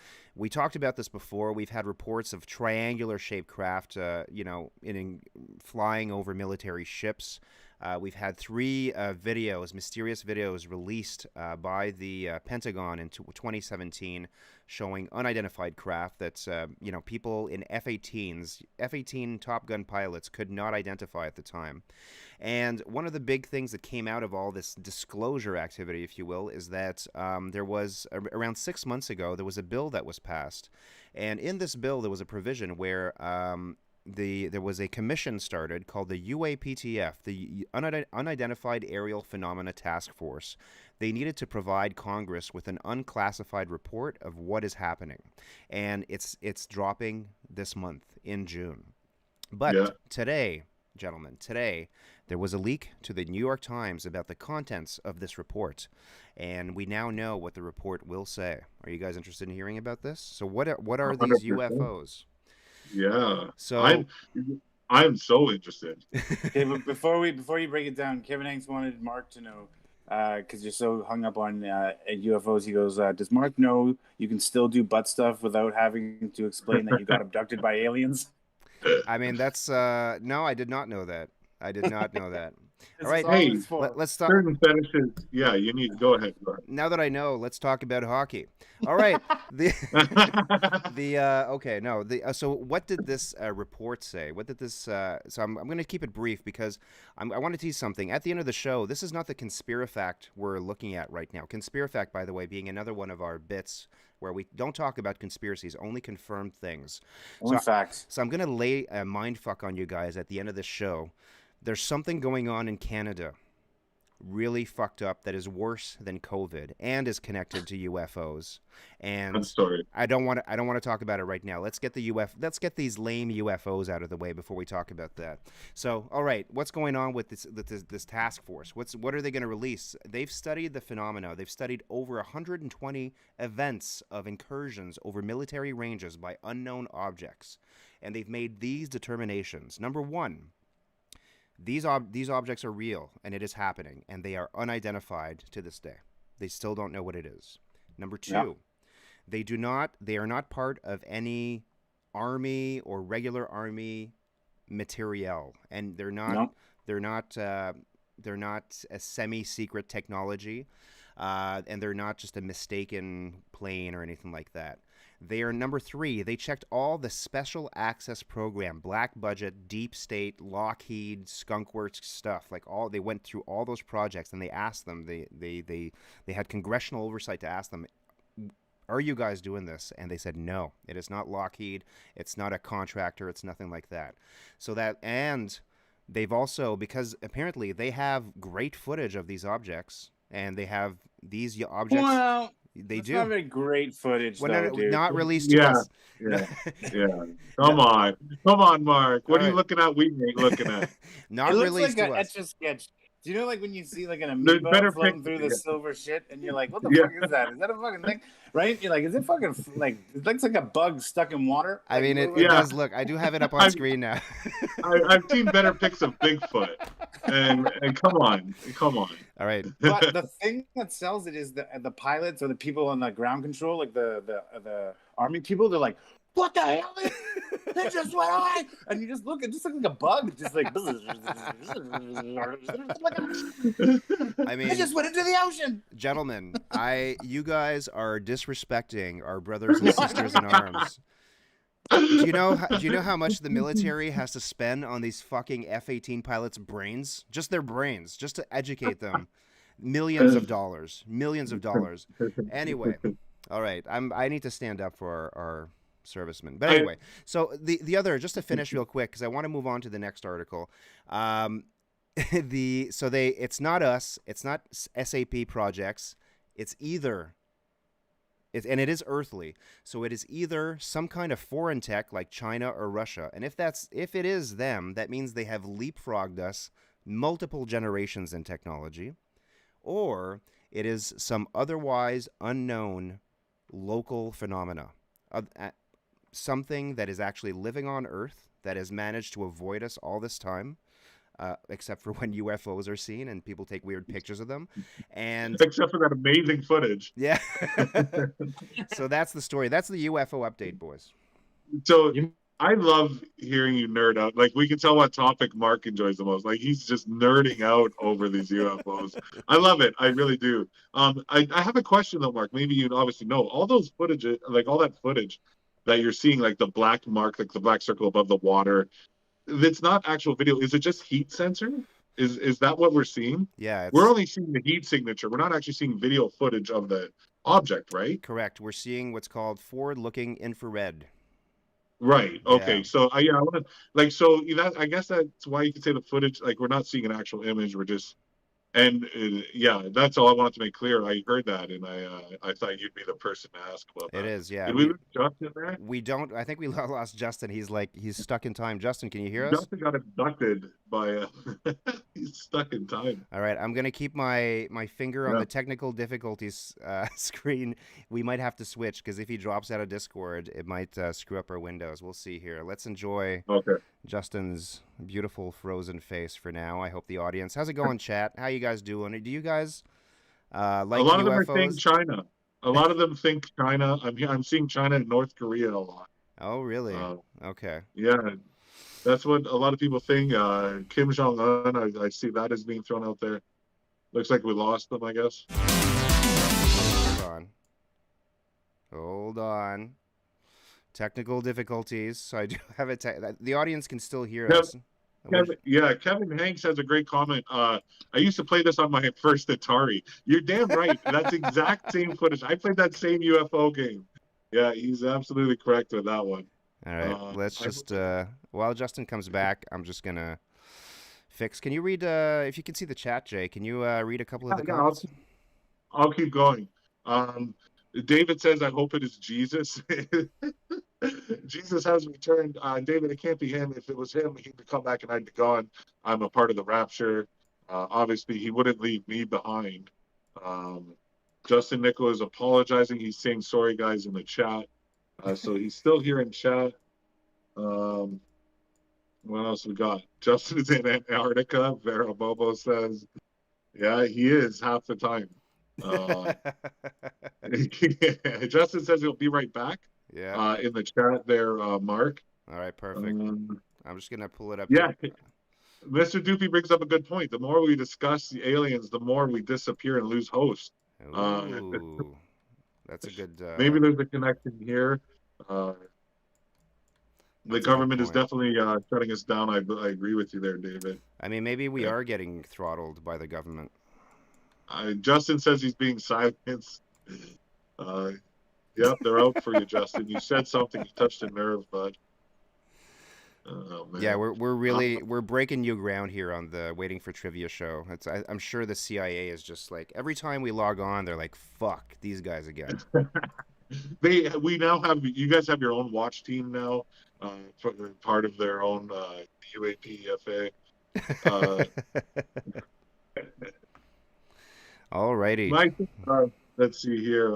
talked about this before. We've had reports of triangular shaped craft, flying over military ships. We've had three mysterious videos released by the Pentagon in 2017 showing unidentified craft that people in F-18s, F-18 Top Gun pilots could not identify at the time. And one of the big things that came out of all this disclosure activity, if you will, is that there was around 6 months ago there was a bill that was passed, and in this bill there was a provision where there was a commission started called the UAPTF, the Unidentified Aerial Phenomena Task Force. They needed to provide Congress with an unclassified report of what is happening, and it's dropping this month in June. But Yeah. today, gentlemen, today there was a leak to the New York Times about the contents of this report, and we now know what the report will say. Are you guys interested in hearing about this? So what are these 100%. UFOs? Yeah. So I'm so interested. Okay, but before you break it down, Kevin Hanks wanted Mark to know, because you're so hung up on UFOs. He goes, "Does Mark know you can still do butt stuff without having to explain that you got abducted by aliens?" I mean, that's no, I did not know that. I did not know that. This All right, is all Hey, it's for. let's stop. certain fetishes. Yeah, you need. Go ahead. Go Now that I know, let's talk about hockey. All right, the ahead. the okay, no, the so what did this report say? What did this? So I'm going to keep it brief because I want to tease something. At the end of the show, this is not the Conspirafact we're looking at right now. Conspirafact, by the way, being another one of our bits where we don't talk about conspiracies, only confirmed things. Only So facts. So I'm gonna lay a mind fuck on you guys at the end of this show. There's something going on in Canada, really fucked up, that is worse than COVID and is connected to UFOs. I'm And sorry. I don't want to talk about it right now. Let's get let's get these lame UFOs out of the way before we talk about that. So, all right, what's going on with this task force? What are they going to release? They've studied the phenomena. They've studied over 120 events of incursions over military ranges by unknown objects, and they've made these determinations. Number one, these objects are real and it is happening, and they are unidentified to this day. They still don't know what it is. Number two, Yeah. they are not part of any army or regular army materiel, and No. they're not they're not a semi-secret technology, and they're not just a mistaken plane or anything like that. They are number three. They checked all the special access program, black budget, deep state, Lockheed, Skunkworks stuff. Like all, they went through all those projects and they asked them. They had congressional oversight to ask them, "Are you guys doing this?" And they said, "No, it is not Lockheed. It's not a contractor. It's nothing like that." So that, and they've also, because apparently they have great footage of these objects, and they have these objects. Well, They it's do. not very great footage, Well, though, dude. not released to Yeah, us. yeah, yeah. Come on, Mark. What All are you right. looking at? We ain't looking at. Not It looks released like to an us. etch a sketch. Do you know, like when you see like an There's amoeba better floating pictures. through the Yeah. silver shit, and you're like, "What the Yeah. fuck is that? Is that a fucking thing?" Right? You're like, "Is it fucking like it looks like a bug stuck in water?" I Like, mean, it what- Yeah. does look. I do have it up on I've- screen now. I've seen better pics of Bigfoot, and come on. All right. But the thing that sells it is the pilots or the people on the ground control, like the army people. They're like, "What the hell? They just went on!" And you just look, it just looks like a bug, just like. I mean, They just went into the ocean. gentlemen, you guys are disrespecting our brothers and sisters in arms. Do you know how much the military has to spend on these fucking F-18 pilots' brains? Just their brains, just to educate them. Millions of dollars. Anyway, all right. I need to stand up for our servicemen. But anyway, so the other, just to finish real quick, because I want to move on to the next article. It's not us. It's not SAP projects. It's either. And it is earthly, so it is either some kind of foreign tech like China or Russia. And if it is them, that means they have leapfrogged us multiple generations in technology, or it is some otherwise unknown local phenomena. Something that is actually living on Earth that has managed to avoid us all this time, except for when UFOs are seen and people take weird pictures of them. And Except for that amazing footage. yeah. So that's the story. That's the UFO update, boys. So I love hearing you nerd out. Like, we can tell what topic Mark enjoys the most. Like, he's just nerding out over these UFOs. I love it. I really do. I have a question though, Mark. Maybe you obviously know all those footage, like all that footage that you're seeing, like the black mark, like the black circle above the water. It's not actual video. Is it just heat sensor? Is that what we're seeing? Yeah, We're only seeing the heat signature. We're not actually seeing video footage of the object, right? correct. We're seeing what's called forward-looking infrared. Right. Okay. Yeah. So yeah, I want to like so that I guess that's why you can say the footage. Like, we're not seeing an actual image. We're just yeah. That's all I wanted to make clear. I heard that, and I thought you'd be the person to ask about It that. is, yeah. Did we lose Justin there? We don't. I think we lost Justin. He's stuck in time. Justin, can you hear us? Justin got abducted by. He's stuck in time. All right, I'm gonna keep my finger on Yeah. the technical difficulties screen. We might have to switch because if he drops out of Discord, it might screw up our windows. We'll see here. Let's enjoy Okay. Justin's beautiful frozen face for now. I hope the audience. How's it going, chat? How you guys doing? Do you guys like A lot of them UFOs? are saying China. A lot of them think China. I'm seeing China and North Korea a lot. Oh, really? Uh, Okay. Yeah, that's what a lot of people think. Kim Jong Un, I see that as being thrown out there. Looks like we lost them, I guess. Hold on. Hold on. Technical difficulties. So I do have the audience can still hear Kev- us. Kevin Hanks has a great comment. I used to play this on my first Atari. You're damn right. That's exact same footage. I played that same UFO game. Yeah, he's absolutely correct with that one. All right, let's I- just while Justin comes back, I'm just gonna fix. Can you read if you can see the chat, Jay? Can you read a couple of the Yeah, comments? I'll keep going. David says, I hope it is Jesus. Jesus has returned. David, it can't be him. If it was him, he'd come back and I'd be gone. I'm a part of the rapture. Obviously, he wouldn't leave me behind. Justin Nickel is apologizing. He's saying sorry, guys, in the chat. So he's still here in chat. What else we got? Justin is in Antarctica. Vera Bobo says, yeah, he is half the time. Justin says he'll be right back. Yeah. In the chat there, Mark. All right, perfect. I'm just gonna pull it up. Yeah, here. Mr. Doopy brings up a good point. The more we discuss the aliens, the more we disappear and lose host. Ooh, that's a good. Maybe there's a connection here. The That's a good government is point. definitely shutting us down. I agree with you there, David. I mean, maybe we Yeah. are getting throttled by the government. Justin says he's being silenced. Yep, they're out for you, Justin. You said something. You touched a nerve, bud. Oh, man. Yeah, we're breaking new ground here on the Waiting for Trivia show. I'm sure the CIA is just like every time we log on, they're like, "Fuck these guys again." We now have, you guys have your own watch team now, for part of their own UAPFA. Alrighty. Let's see here.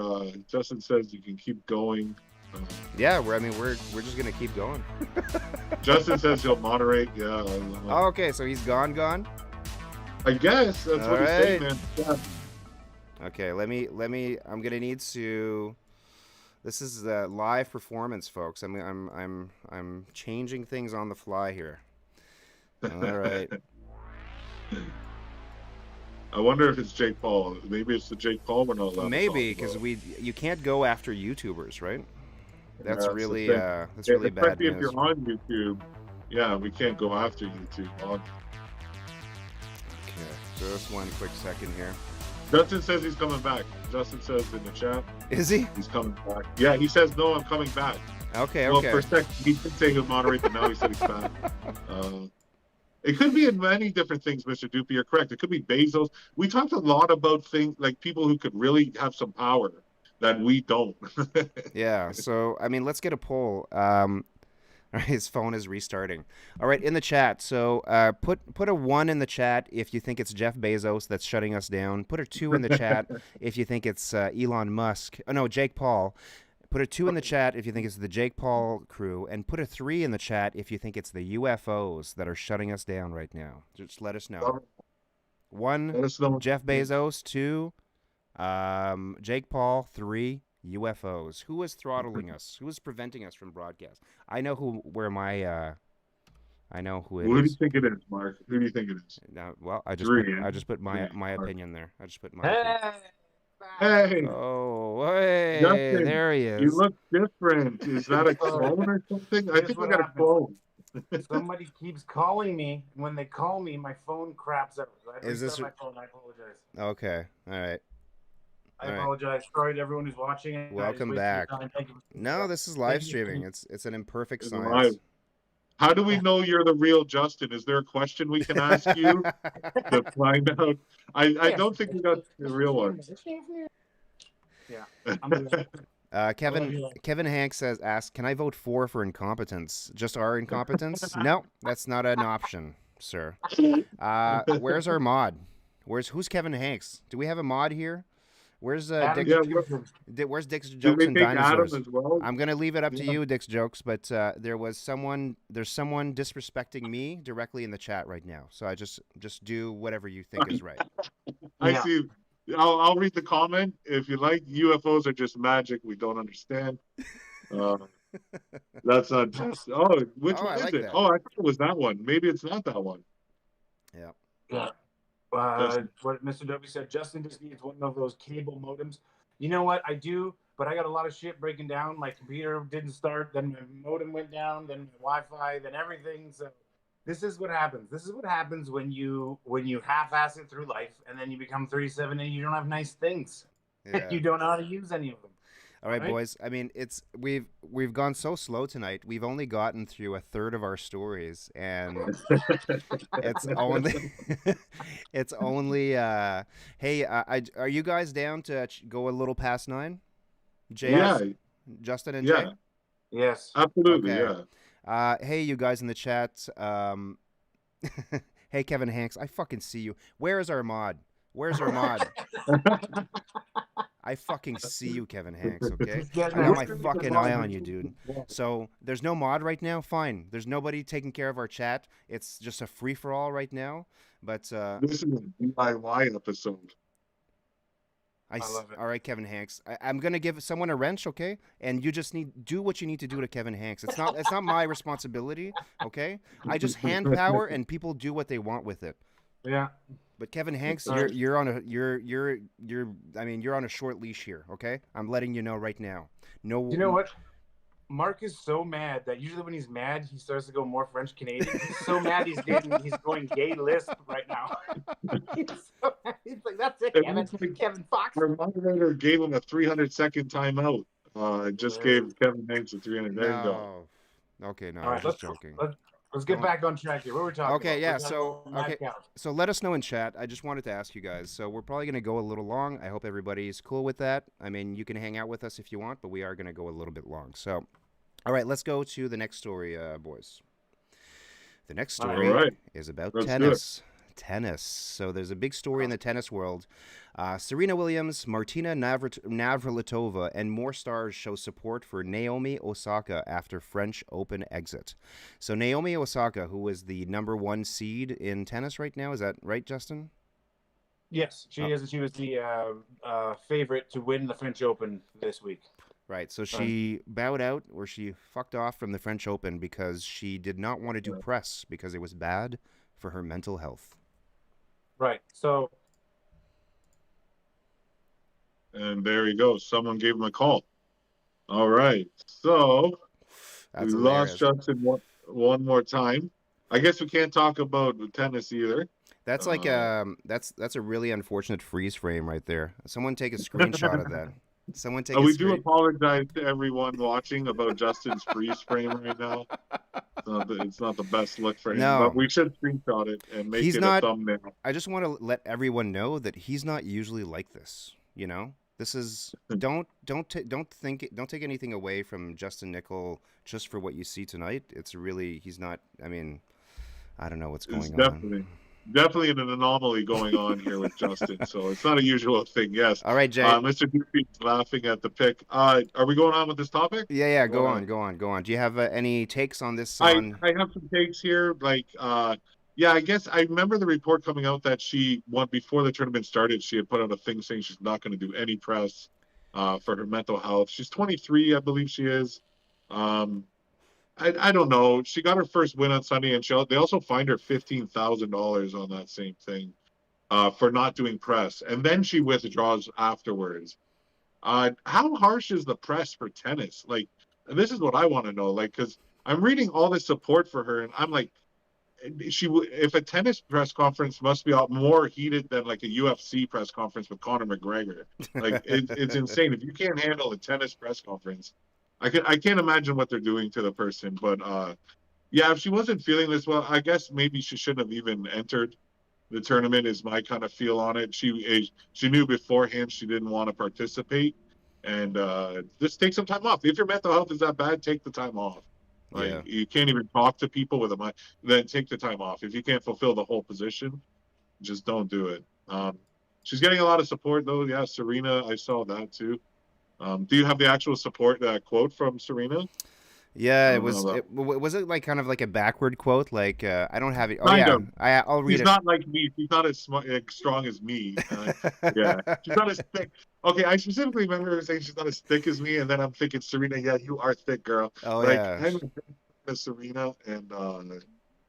Justin says you can keep going. Yeah, we're just gonna keep going. Justin says he'll moderate. Yeah, Oh, okay, so he's gone. I guess that's All what he's saying, right. man. Yeah. Okay, let me. I'm gonna need to. This is the live performance, folks. I'm changing things on the fly here. All right. I wonder if it's Jake Paul. Maybe it's the Jake Paul we're not allowed. Maybe to talk because about. you can't go after YouTubers, right? That's Yeah, really the thing. that's really bad Especially if news. you're on YouTube. Yeah, we can't go after YouTube. Okay, just one quick second here. Justin says he's coming back. Justin says in the chat Is he? he's coming back. Yeah, he says no, I'm coming back. Okay, Well, okay. for a second he did say he'll moderate, but now he said he's back. It could be in many different things, Mr. Doopy. You're correct. It could be Bezos. We talked a lot about things like people who could really have some power that we don't. Yeah. So I mean, let's get a poll. All right, his phone is restarting. All right, in the chat. So put a 1 in the chat if you think it's Jeff Bezos that's shutting us down. Put a 2 in the chat if you think it's Elon Musk. Oh no, Jake Paul. Put a 2 in the chat if you think it's the Jake Paul crew, and put a 3 in the chat if you think it's the UFOs that are shutting us down right now. Just let us know. 1, Let us know. Jeff Bezos. 2, Jake Paul. 3, UFOs. Who is throttling us? Who is preventing us from broadcast? I know I know who it Who do you is. think it is, Mark? Who do you think it is? Now, well, I just 3, put my Three. opinion there. I just put my opinion. Hey, Oh, hey, Justin, there he you is. look different. Is that a clone or something? I Here's think we what got a happens. clone. Somebody keeps calling me. When they call me, my phone craps out. I Is this- my phone. I apologize. Okay, all right. I All right. apologize. Sorry to everyone who's watching. I just Welcome wasted your back. time. Thank you. No, this is live Thank you. streaming. It's an imperfect It's science. live. How do we know you're the real Justin? Is there a question we can ask you to find out? I don't think we got the real one. Yeah. I'm good. Kevin Hanks asks, "Can I vote for incompetence? Just our incompetence? No, that's not an option, sir. Where's our mod? Who's Kevin Hanks? Do we have a mod here? Where's Adam, Dick? Yeah, Where's Dick's do jokes we and take Adam dinosaurs? as well? I'm gonna leave it up to Yeah. you, Dick's jokes, but there's someone disrespecting me directly in the chat right now. So I just do whatever you think is right. I Yeah. see. I'll read the comment. If you like, UFOs are just magic. We don't understand. That's not just. Oh, which Oh, one I is like it? that. Oh, I thought it was that one. Maybe it's not that one. Yeah. Yeah. What Mr. W said, Justin just needs one of those cable modems. You know what? I do, but I got a lot of shit breaking down. My computer didn't start, then my modem went down, then my Wi-Fi, then everything. So this is what happens. This is what happens when you half-ass it through life, and then you become 37 and you don't have nice things. Yeah. You don't know how to use any of them. All right, Right? boys. I mean, we've gone so slow tonight. We've only gotten through a third of our stories, and it's only it's only. Hey, are you guys down to go a little past 9? Jay, Yeah, Justin, and yeah, Jay. Yes. absolutely. Okay. Yeah. Hey, you guys in the chat. Hey, Kevin Hanks. I fucking see you. Where is our mod? Where's our mod? I fucking see you, Kevin Hanks, okay? He's getting I got my after me. fucking eye on you, dude. So there's no mod right now? Fine. There's nobody taking care of our chat. It's just a free-for-all right now. But This is a DIY episode. I love it. all right, Kevin Hanks. I'm gonna give someone a wrench, okay? And you just do what you need to do to Kevin Hanks. It's not my responsibility, okay? I just hand power and people do what they want with it. Yeah. But Kevin Hanks, Sorry. you're on a short leash here, okay? I'm letting you know right now. No. You know what? Mark is so mad that usually when he's mad, he starts to go more French Canadian. He's so mad he's going gay lisp right now. He's like, that's it, Kevin Fox. Our moderator gave him a 300-second timeout. Just gave Kevin Hanks a 300. There you go. No. Okay, no, All I right, was just joking. Let's get back on track here. What were we talking Okay, about? yeah, We're talking so- about Mad okay. Cow. So let us know in chat. I just wanted to ask you guys. So we're probably going to go a little long. I hope everybody's cool with that. I mean, you can hang out with us if you want, but we are going to go a little bit long. So, all right, let's go to the next story, boys. The next All story right. is about Let's do it. tennis. So there's a big story in the tennis world. Serena Williams, Martina Navratilova, and more stars show support for Naomi Osaka after French Open exit. So Naomi Osaka, who is the #1 seed in tennis right now, is that right, Justin? Yes, she is. She was the favorite to win the French Open this week. Right. So she bowed out, or she fucked off from the French Open because she did not want to do press because it was bad for her mental health. Right. So And there you go. Someone gave him a call. All right. So That's we hilarious. lost Justin one more time. I guess we can't talk about the tennis either. That's like that's a really unfortunate freeze frame right there. Someone take a screenshot of that. Someone take a We do screen. apologize to everyone watching about Justin's freeze frame right now. It's not the best look for him, No. but we should screenshot it and make He's it not- a thumbnail. I just want to let everyone know that he's not usually like this, you know? This is don't take anything away from Justin Nickel just for what you see tonight. It's really he's not. I mean, I don't know what's It's going on. definitely an anomaly going on here with Justin. So it's not a usual thing. Yes. All right, Jay. Mr. Goofy laughing at the pick. Are we going on with this topic? Yeah. Go Go ahead. on. Go on. Go on. Do you have any takes on this? I On I have some takes here. Yeah, I guess I remember the report coming out that she won before the tournament started. She had put out a thing saying she's not going to do any press for her mental health. She's 23, I believe she is. Um, I don't know. She got her first win on Sunday, and they also fined her $15,000 on that same thing for not doing press, and then she withdraws afterwards. How harsh is the press for tennis? Like, and this is what I want to know. Like, because I'm reading all this support for her, and I'm like, if a tennis press conference must be more heated than like a UFC press conference with Conor McGregor. Like, it's insane. If you can't handle a tennis press conference, I can't imagine what they're doing to the person. But yeah, if she wasn't feeling this well, I guess maybe she shouldn't have even entered the tournament. Is my kind of feel on it. She knew beforehand she didn't want to participate, and just take some time off. If your mental health is that bad, take the time off. Like, yeah. you can't even talk to people with a mind, then take the time off. If you can't fulfill the whole position, just don't do it. She's getting a lot of support though. Yeah, Serena, I saw that too. Do you have the actual support quote from Serena? I Yeah, it don't was. know that. Was it like kind of like a backward quote? Like I don't have it. Oh Kind yeah, of. I'll read She's it. not like me. She's not as strong as me. Yeah, she's not as thick. Okay, I specifically remember her saying she's not as thick as me, and then I'm thinking, Serena, yeah, you are thick, girl. Oh Like, yeah. I'm a Serena, and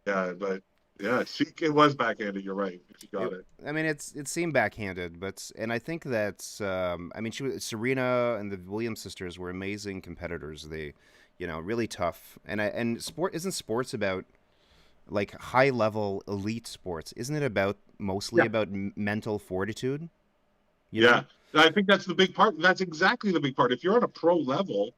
yeah, but yeah, it was backhanded. You're right. She It, got it. I mean, it seemed backhanded, and I think that's. I mean, Serena and the Williams sisters were amazing competitors. They, really tough. And sports about like high level elite sports? Isn't it about mostly Yeah, about mental fortitude? You yeah. know? I think that's the big part. That's exactly the big part. If you're on a pro level,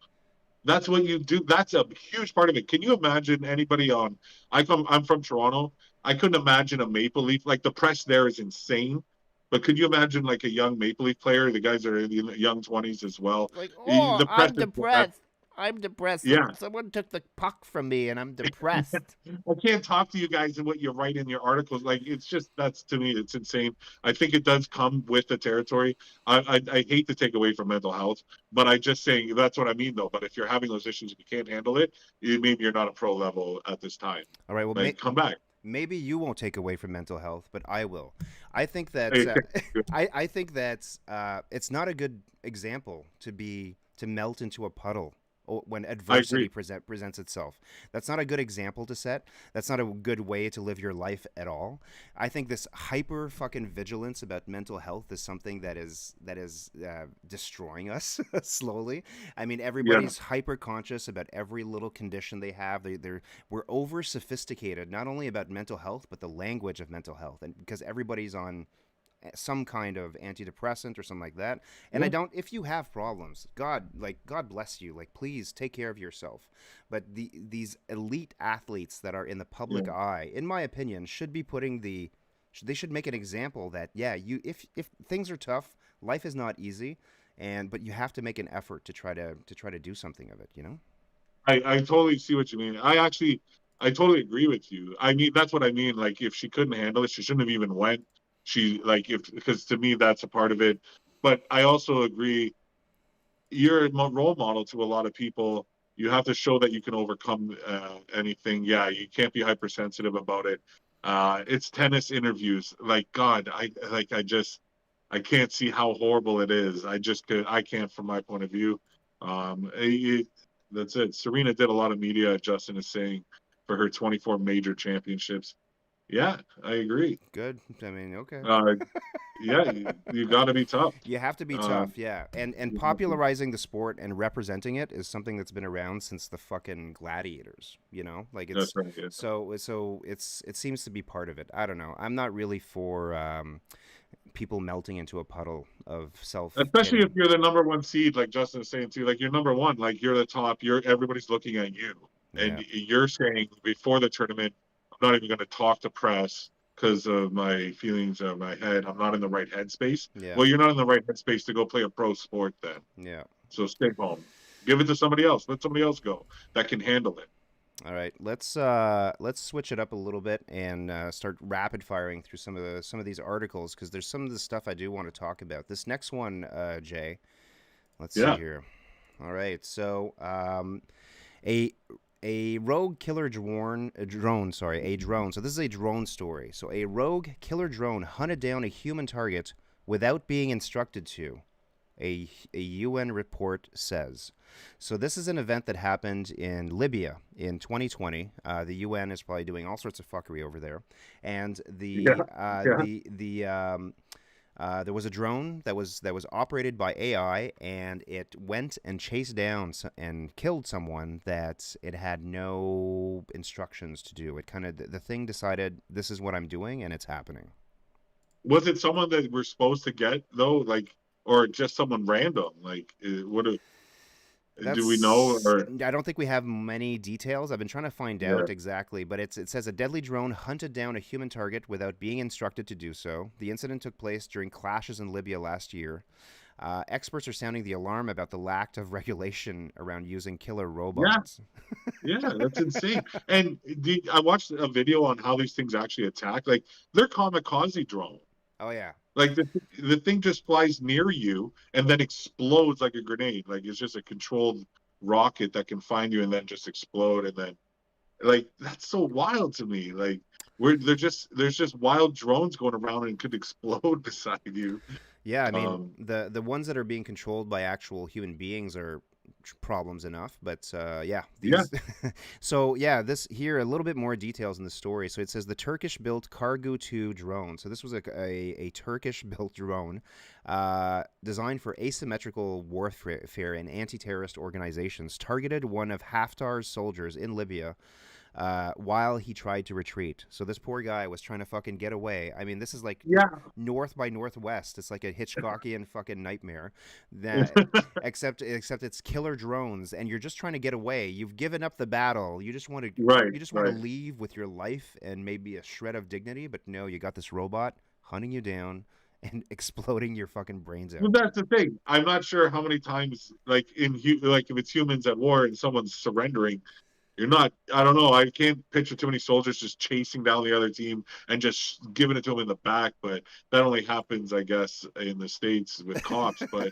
that's what you do. That's a huge part of it. Can you imagine anybody on? I'm from Toronto. I couldn't imagine a Maple Leaf. Like, the press there is insane. But could you imagine like a young Maple Leaf player? The guys are in the young 20s as well. Like, oh, The press I'm is that. depressed. I'm depressed. Yeah, Someone took the puck from me, and I'm depressed. I can't talk to you guys and what you write in your articles. Like, it's just, that's, to me, it's insane. I think it does come with the territory. I hate to take away from mental health, but I just saying that's what I mean though. But if you're having those issues and you can't handle it, you mean you're not a pro level at this time. All right. Well, Like, come back. maybe you won't take away from mental health, but I will. I think that Hey, I think that's it's not a good example to melt into a puddle when I adversity agree. presents itself. That's not a good example to set. That's not a good way to live your life at all. I think this hyper fucking vigilance about mental health is something that is destroying us slowly. I mean, Yeah, everybody's hyper conscious about every little condition they have. We're over sophisticated, not only about mental health, but the language of mental health, and because everybody's on some kind of antidepressant or something like that. And I yeah, don't, if you have problems, God bless you, like please take care of yourself. But these elite athletes that are in the public yeah. eye, in my opinion, should be they should make an example that yeah, if things are tough, life is not easy, but you have to make an effort to try to do something of it. I totally see what you mean. I totally agree with you. I mean, that's what I mean. Like, if she couldn't handle it, she shouldn't have even went. She, like, if, because to me that's a part of it. But I also agree, you're a role model to a lot of people. You have to show that you can overcome anything. Yeah, you can't be hypersensitive about it. It's tennis interviews. Like, God, I can't see how horrible it is. I can't from my point of view. That's it. Serena did a lot of media, Justin is saying, for her 24 major championships. Yeah, I agree. Good. I mean, okay. Uh, yeah, you got to be tough. You have to be Uh, tough, yeah. And you have to- popularizing the sport and representing it is something that's been around since the fucking gladiators. Like that's right. Yeah. it seems to be part of it. I don't know. I'm not really for people melting into a puddle of Especially if self-pity. you're the number one seed, like Justin is saying too. Like, you're number one, like you're the top. Everybody's looking at you, and Yeah. you're saying before the tournament, I'm not even going to talk to press because of my feelings of my head. I'm not in the right headspace. Yeah. Well, you're not in the right headspace to go play a pro sport then. Yeah. So stay home. Give it to somebody else. Let somebody else go that can handle it. All right, let's switch it up a little bit and start rapid firing through some of these articles because there's some of the stuff I do want to talk about. This next one, Jay. Let's see Yeah. here. All right, so a rogue killer drone. Sorry, a drone. So this is a drone story. So a rogue killer drone hunted down a human target without being instructed to. A UN report says. So this is an event that happened in Libya in 2020. The UN is probably doing all sorts of fuckery over there, and there was a drone that was operated by AI, and it went and chased down and killed someone that it had no instructions to do. It kind of the thing decided this is what I'm doing, and it's happening. Was it someone that we're supposed to get though, like, or just someone random? Like, what? Do we know? Or I don't think we have many details. I've been trying to find out exactly, but it says a deadly drone hunted down a human target without being instructed to do so. The incident took place during clashes in Libya last year. Experts are sounding the alarm about the lack of regulation around using killer robots. Yeah, that's insane. And I watched a video on how these things actually attack. Like, they're kamikaze drone. Oh yeah. Like the thing just flies near you and then explodes like a grenade. Like, it's just a controlled rocket that can find you and then just explode. And then, like, that's so wild to me. Like, there's just wild drones going around and could explode beside you. Yeah, I mean the ones that are being controlled by actual human beings are problems enough, but so this here a little bit more details in the story. So it says the Turkish-built Kargu 2 drone. So this was a Turkish-built drone designed for asymmetrical warfare and anti-terrorist organizations. Targeted one of Haftar's soldiers in Libya while he tried to retreat. So this poor guy was trying to fucking get away. I mean, this is like North by Northwest. It's like a Hitchcockian fucking nightmare. That except it's killer drones, and you're just trying to get away. You've given up the battle. You just want to want to leave with your life and maybe a shred of dignity. But no, you got this robot hunting you down and exploding your fucking brains out. Well, that's the thing. I'm not sure how many times, like if it's humans at war and someone's surrendering. You're not, I don't know, I can't picture too many soldiers just chasing down the other team and just giving it to them in the back, but that only happens, I guess, in the States with cops. But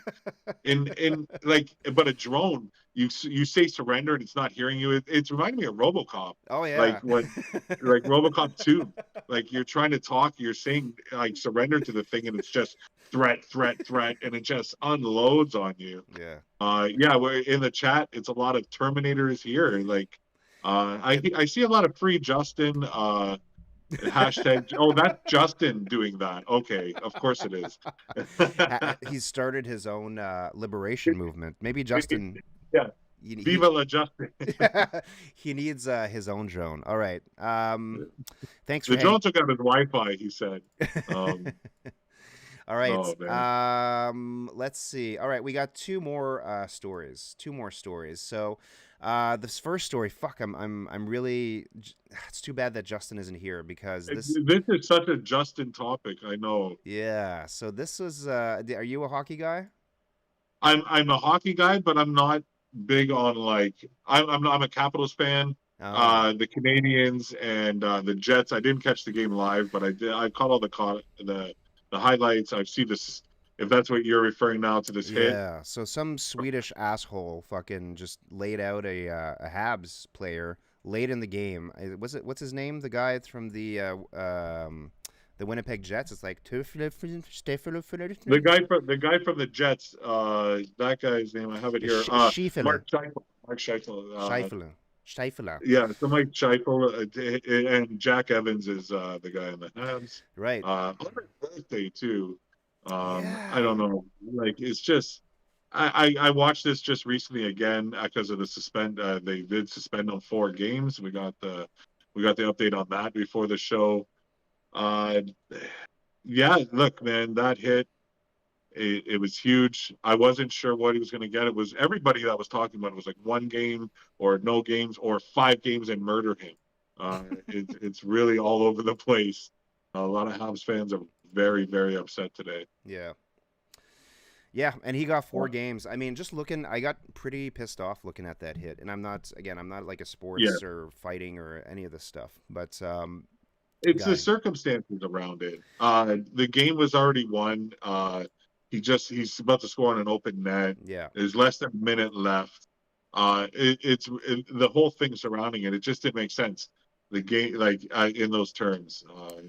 but a drone, you say surrender and it's not hearing you. It's reminding me of RoboCop. Oh yeah. Like RoboCop 2. Like, you're trying to talk, you're saying like surrender to the thing, and it's just threat, and it just unloads on you. Yeah. We're in the chat. It's a lot of Terminators here. Like, I see a lot of free Justin hashtag. Oh, that's Justin doing that. Okay, of course it is. He's started his own liberation movement. Maybe Justin. Yeah. Viva la Justin. He needs his own drone. All right. Thanks for the drone took out his Wi-Fi, he said. All right. Let's see. All right, we got two more stories. So, this first story. Fuck, I'm really. It's too bad that Justin isn't here because this is such a Justin topic. I know. Yeah. So this was. Are you a hockey guy? I'm a hockey guy, but I'm not big on, like, I'm a Capitals fan. The Canadians and the Jets. I didn't catch the game live, but I caught all the highlights. I've seen this, if that's what you're referring now to, this hit. Yeah, so some Swedish asshole fucking just laid out a Habs player late in the game. What's his name? The guy from the Winnipeg Jets. It's like the guy from the Jets. That guy's name, I have it here. Mark Scheifele. Scheifele. Yeah, so Mike Scheifele, and Jack Evans is the guy in the Habs. Right. On his birthday too. I don't know. Like, it's just, I watched this just recently again because of the suspend. They did suspend on 4 games. We got the update on that before the show. Look, man, that hit. It was huge. I wasn't sure what he was going to get. It was everybody that was talking about it was like 1 game or no games or 5 games and murder him. It's really all over the place. A lot of Habs fans are very, very upset today. Yeah. Yeah, and he got 4 games. I mean, just looking, I got pretty pissed off looking at that hit. And I'm not like a Yeah, sports or fighting or any of this stuff. But it's the guy, circumstances around it. The game was already won. He's about to score on an open net. yeah. There's less than a minute left. The whole thing surrounding it. It just didn't make sense. The game, like in those terms,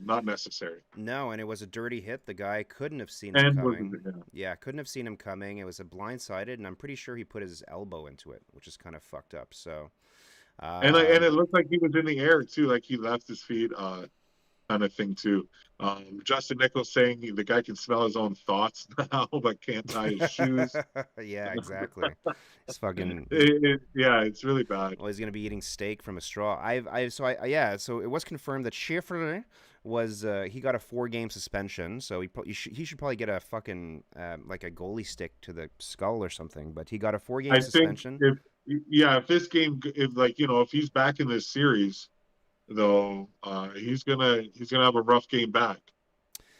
not necessary. No, and it was a dirty hit. The guy couldn't have seen him And coming. Yeah, couldn't have seen him coming. It was a blindsided, and I'm pretty sure he put his elbow into it, which is kind of fucked up. So, and it looked like he was in the air too, like he left his feet. Kind of thing too. Justin Nichols saying the guy can smell his own thoughts now, but can't tie his shoes. yeah, exactly. It's fucking. Yeah, it's really bad. Well, he's gonna be eating steak from a straw. So it was confirmed that Schiffer was he got a 4-game suspension. So he should probably get a fucking like a goalie stick to the skull or something. But he got a 4-game I suspension. think if this game, if he's back in this series, though, he's gonna have a rough game back.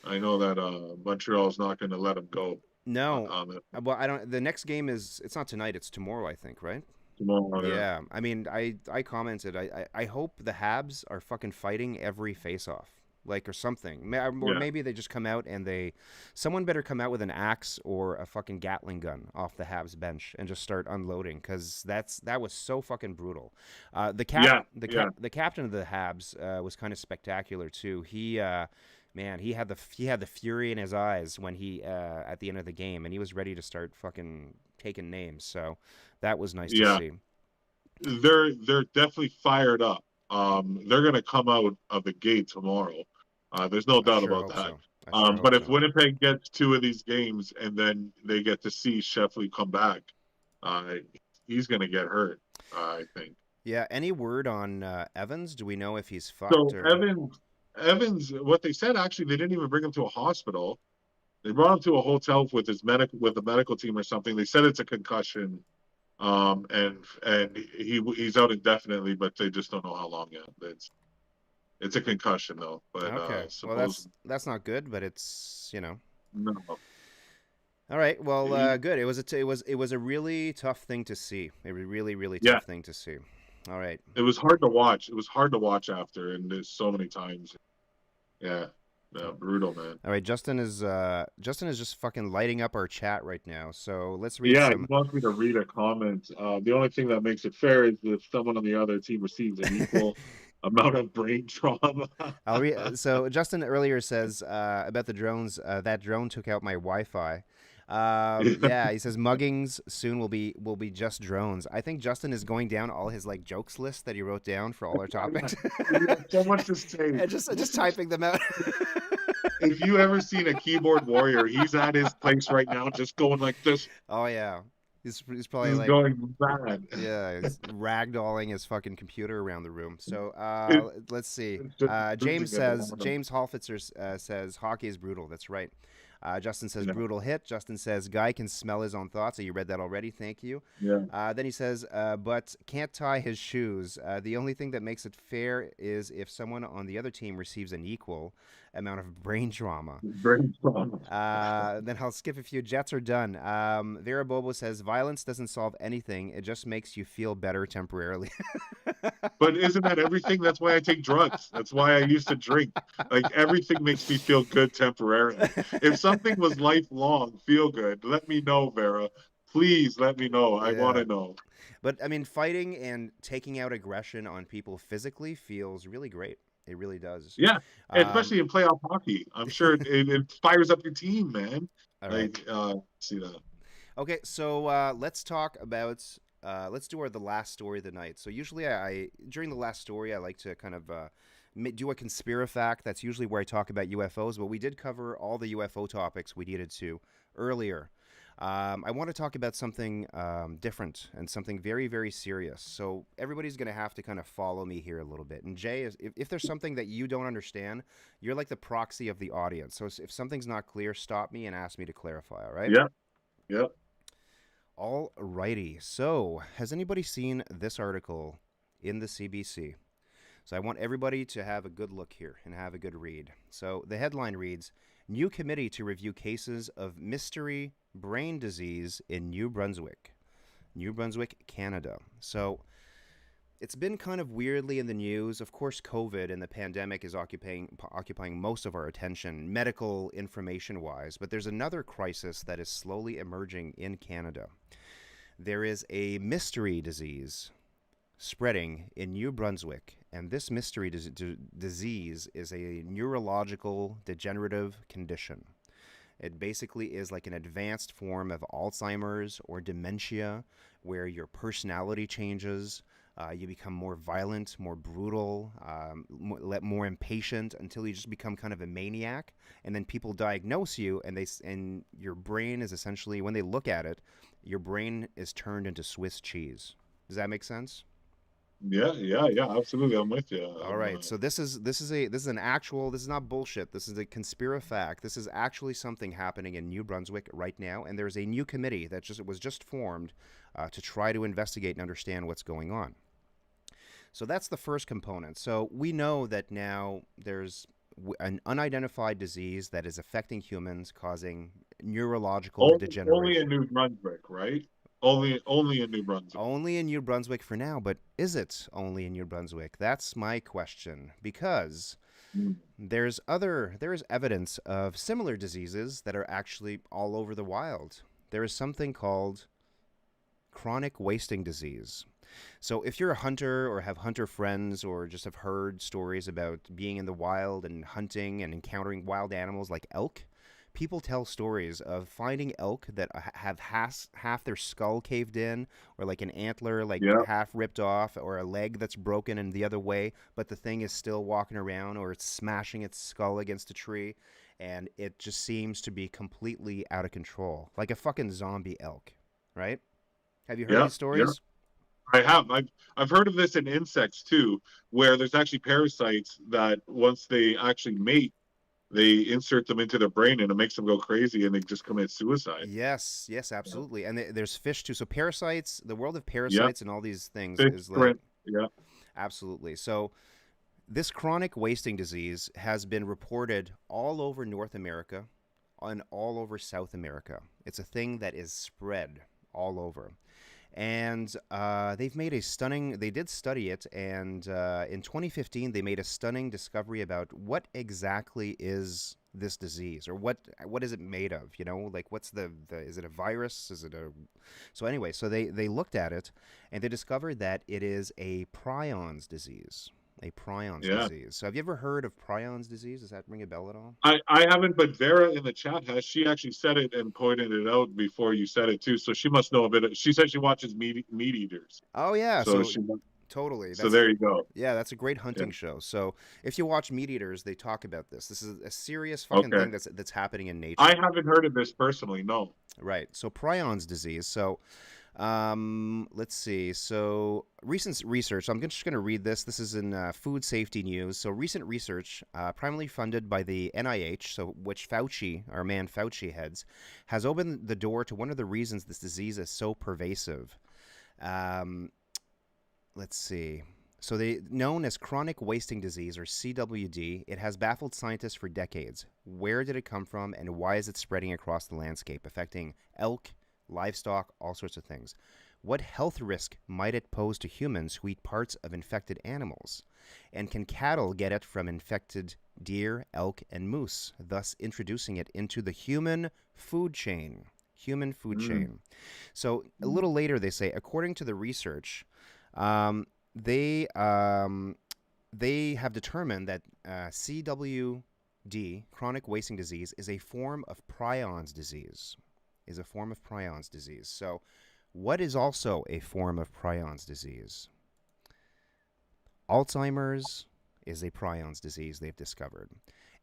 I know that Montreal's not gonna let him go. No, well, I don't. The next game it's not tonight. It's tomorrow, I think, right? Tomorrow. Yeah. I mean, I commented. I hope the Habs are fucking fighting every face-off. Like or something, or maybe they just come out and someone better come out with an axe or a fucking Gatling gun off the Habs bench and just start unloading because that was so fucking brutal. The captain of the Habs was kind of spectacular too. Man, he had the fury in his eyes when he at the end of the game, and he was ready to start fucking taking names. So that was nice to see. They're definitely fired up. They're going to come out of the gate tomorrow. There's no doubt about that. But if Winnipeg gets 2 of these games and then they get to see Sheffley come back, he's going to get hurt, I think. Yeah. Any word on Evans? Do we know if he's fucked? So Evans, what they said, actually, they didn't even bring him to a hospital. They brought him to a hotel with the medical team or something. They said it's a concussion. And he's out indefinitely, but they just don't know how long yet. It's a concussion though. But okay, well that's not good, but it's no. All right, well, good. It was a really tough thing to see. A really tough thing to see. All right. It was hard to watch. It was hard to watch after, and there's so many times. Yeah. No, brutal, man. All right, Justin is just fucking lighting up our chat right now. So let's read. Yeah, he wants me to read a comment. The only thing that makes it fair is if someone on the other team receives an equal amount of brain trauma. I'll read. So Justin earlier says about the drones. That drone took out my Wi-Fi. Yeah, he says muggings soon will be just drones. I think Justin is going down all his like jokes list that he wrote down for all our topics. So much to say. And just typing them out. If you ever seen a keyboard warrior, he's at his place right now, just going like this. Oh yeah, he's probably like going bad. Yeah, he's ragdolling his fucking computer around the room. So let's see. James Holfitzer says hockey is brutal. That's right. Justin says brutal hit. Justin says guy can smell his own thoughts. So you read that already. Thank you. Yeah. Then he says, but can't tie his shoes. The only thing that makes it fair is if someone on the other team receives an equal amount of brain trauma. Brain trauma. Then I'll skip a few. Jets are done. Vera Bobo says violence doesn't solve anything. It just makes you feel better temporarily. But isn't that everything? That's why I take drugs. That's why I used to drink. Like everything makes me feel good temporarily. If something was lifelong, feel good, let me know, Vera. Please let me know. I want to know. But I mean, fighting and taking out aggression on people physically feels really great. It really does. Yeah, especially in playoff hockey. I'm sure it fires up your team, man. Right. See that. Okay, so let's talk about. Let's do the last story of the night. So usually, during the last story, I like to kind of do a conspirafact. That's usually where I talk about UFOs. But we did cover all the UFO topics we needed to earlier. I want to talk about something different and something very, very serious. So everybody's going to have to kind of follow me here a little bit. And Jay, if there's something that you don't understand, you're like the proxy of the audience. So if something's not clear, stop me and ask me to clarify. All right? Yep. All righty. So has anybody seen this article in the CBC? So I want everybody to have a good look here and have a good read. So the headline reads, New committee to review cases of mystery brain disease in New Brunswick. New Brunswick, Canada. So it's been kind of weirdly in the news. Of course, COVID and the pandemic is occupying most of our attention, medical information wise. But there's another crisis that is slowly emerging in Canada. There is a mystery disease spreading in New Brunswick, and this mystery disease is a neurological degenerative condition. It basically is like an advanced form of Alzheimer's or dementia, where your personality changes. You become more violent, more brutal, more impatient, until you just become kind of a maniac. And then people diagnose you, and your brain is essentially, when they look at it, your brain is turned into Swiss cheese. Does that make sense? Yeah, absolutely. I'm with you. All right, so this is not bullshit. This is a conspirafact. This is actually something happening in New Brunswick right now, and there's a new committee that was just formed to try to investigate and understand what's going on. So that's the first component. So we know that now there's an unidentified disease that is affecting humans, causing neurological degeneration. Only in New Brunswick, right? Only in New Brunswick. Only in New Brunswick for now, but is it only in New Brunswick? That's my question, because there is evidence of similar diseases that are actually all over the wild. There is something called chronic wasting disease. So if you're a hunter or have hunter friends or just have heard stories about being in the wild and hunting and encountering wild animals like elk, people tell stories of finding elk that have half their skull caved in, or like an antler half ripped off, or a leg that's broken in the other way, but the thing is still walking around, or it's smashing its skull against a tree, and it just seems to be completely out of control, like a fucking zombie elk, right? Have you heard these stories? Yeah. I have. I've heard of this in insects too, where there's actually parasites that once they actually mate, they insert them into their brain and it makes them go crazy and they just commit suicide. Yes, absolutely. And there's fish too. So parasites, the world of parasites and all these things Fish, is like, absolutely. So this chronic wasting disease has been reported all over North America and all over South America. It's a thing that is spread all over. And they did study it, and in 2015 they made a stunning discovery about what exactly is this disease, or what is it made of, like what's is it a virus, so they looked at it, and they discovered that it is a prions disease. Disease. So have you ever heard of prions disease? Does that ring a bell at all? I haven't, but Vera in the chat has. She actually said it and pointed it out before you said it too. So she must know a bit. She said she watches Meat Eaters. Oh yeah, so totally. So there you go. Yeah, that's a great hunting show. So if you watch Meat Eaters, they talk about this. This is a serious fucking thing that's happening in nature. I haven't heard of this personally. No. Right. So prions disease. So. Let's see. So recent research, I'm just going to read this. This is in Food Safety News. So recent research, primarily funded by the NIH, so which Fauci, our man Fauci heads, has opened the door to one of the reasons this disease is so pervasive. Let's see. So known as chronic wasting disease, or CWD, it has baffled scientists for decades. Where did it come from, and why is it spreading across the landscape, affecting elk, livestock, all sorts of things? What health risk might it pose to humans who eat parts of infected animals? And can cattle get it from infected deer, elk, and moose, thus introducing it into the human food chain? So a little later they say, according to the research, they have determined that CWD, chronic wasting disease, is a form of prions disease. So what is also a form of prions disease? Alzheimer's is a prions disease, they've discovered.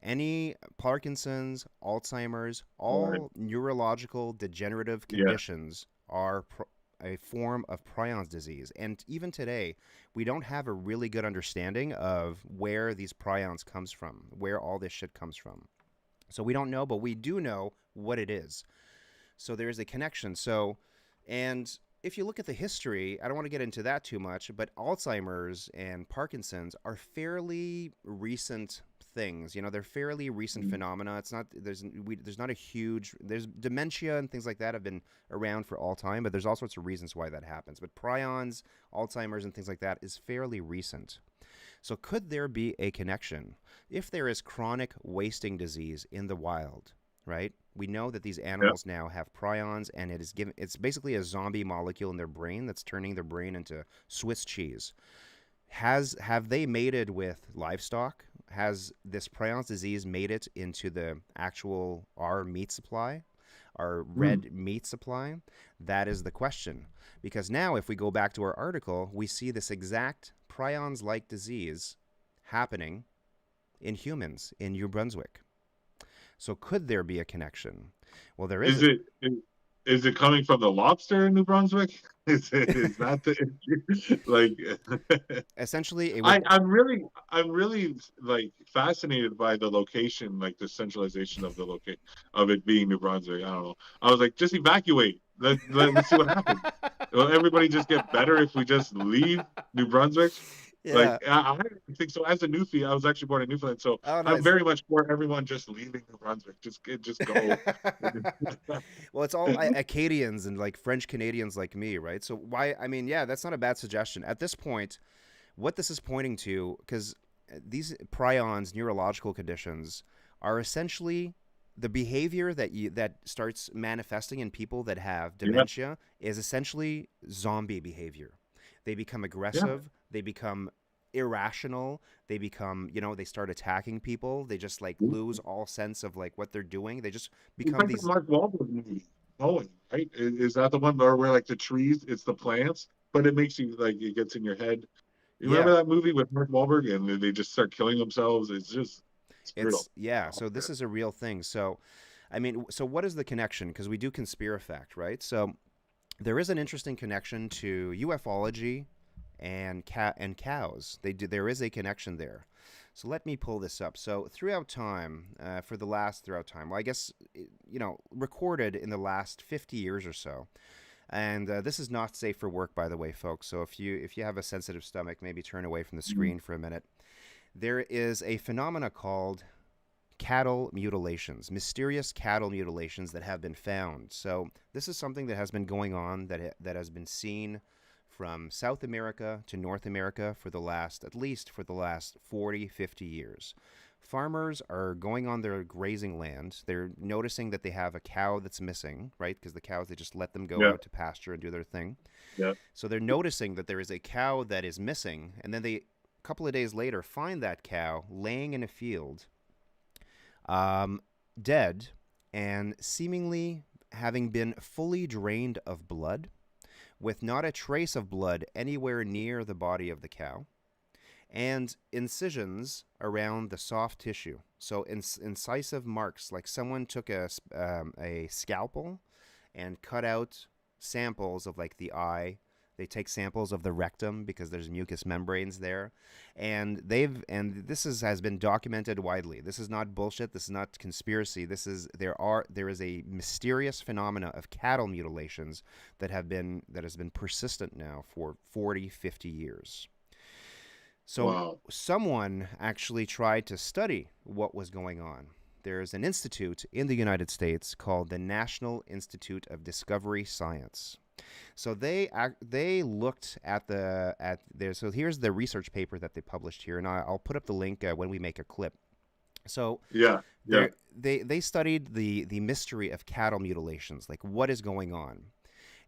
Any Parkinson's, Alzheimer's, all neurological degenerative conditions are a form of prions disease. And even today, we don't have a really good understanding of where these prions comes from, where all this shit comes from. So we don't know, but we do know what it is. So there's a connection. So, and if you look at the history, I don't want to get into that too much, but Alzheimer's and Parkinson's are fairly recent things. You know, they're fairly recent phenomena. It's not there's not a huge there's dementia and things like that have been around for all time, but there's all sorts of reasons why that happens. But prions, Alzheimer's, and things like that is fairly recent. So could there be a connection if there is chronic wasting disease in the wild? Right? We know that these Yeah. animals now have prions, and it's basically a zombie molecule in their brain that's turning their brain into Swiss cheese. Have they mated with livestock? Has this prions disease made it into the actual our meat supply, our red meat supply? That is the question. Because now, if we go back to our article, we see this exact prions-like disease happening in humans in New Brunswick. So could there be a connection? Well, there is. Is it coming from the lobster in New Brunswick? Is that the like? Essentially, it would. I'm really like fascinated by the location, like the centralization of the location of it being New Brunswick. I don't know. I was like, just evacuate. Let's see what happens. Will everybody just get better if we just leave New Brunswick? Yeah. Like I think so. As a Newfie, I was actually born in Newfoundland, so Oh, I'm nice. very much for everyone just leaving New Brunswick. Just go. Well, it's all Acadians and like French Canadians like me, right? So why? I mean, yeah, that's not a bad suggestion. At this point, what this is pointing to, because these prions, neurological conditions, are essentially the behavior that starts manifesting in people that have dementia is essentially zombie behavior. They become aggressive. They become irrational. They become, they start attacking people. They just like lose all sense of like what they're doing. They just It's become like these. the Mark Wahlberg movie, Knowing, right? Is that the one where like the trees, it's the plants, but it makes you like it gets in your head. You remember that movie with Mark Wahlberg and they just start killing themselves? It's brutal. So this is a real thing. So, I mean, so what is the connection? Because we do Conspirafact, right? So there is an interesting connection to ufology and cows. There is a connection there. So let me pull this up. So throughout time, well, I guess recorded in the last 50 years or so. And this is not safe for work, by the way, folks. So if you have a sensitive stomach, maybe turn away from the screen for a minute. There is a phenomena called cattle mutilations, mysterious cattle mutilations that have been found. So this is something that has been going on that has been seen from South America to North America at least for the last 40, 50 years. Farmers are going on their grazing land. They're noticing that they have a cow that's missing, right? Because the cows, they just let them go out to pasture and do their thing. Yeah. So they're noticing that there is a cow that is missing, and then a couple of days later find that cow laying in a field, dead, and seemingly having been fully drained of blood, with not a trace of blood anywhere near the body of the cow, and incisions around the soft tissue. So incisive marks, like someone took a scalpel and cut out samples of like the eye. They take samples of the rectum because there's mucous membranes there, and this has been documented widely. This is not bullshit. This is not conspiracy. There is a mysterious phenomena of cattle mutilations that has been persistent now for 40, 50 years. So someone actually tried to study what was going on. There's an institute in the United States called the National Institute of Discovery Science. So they looked at so here's the research paper that they published here, and I'll put up the link when we make a clip. So they studied the mystery of cattle mutilations, like what is going on.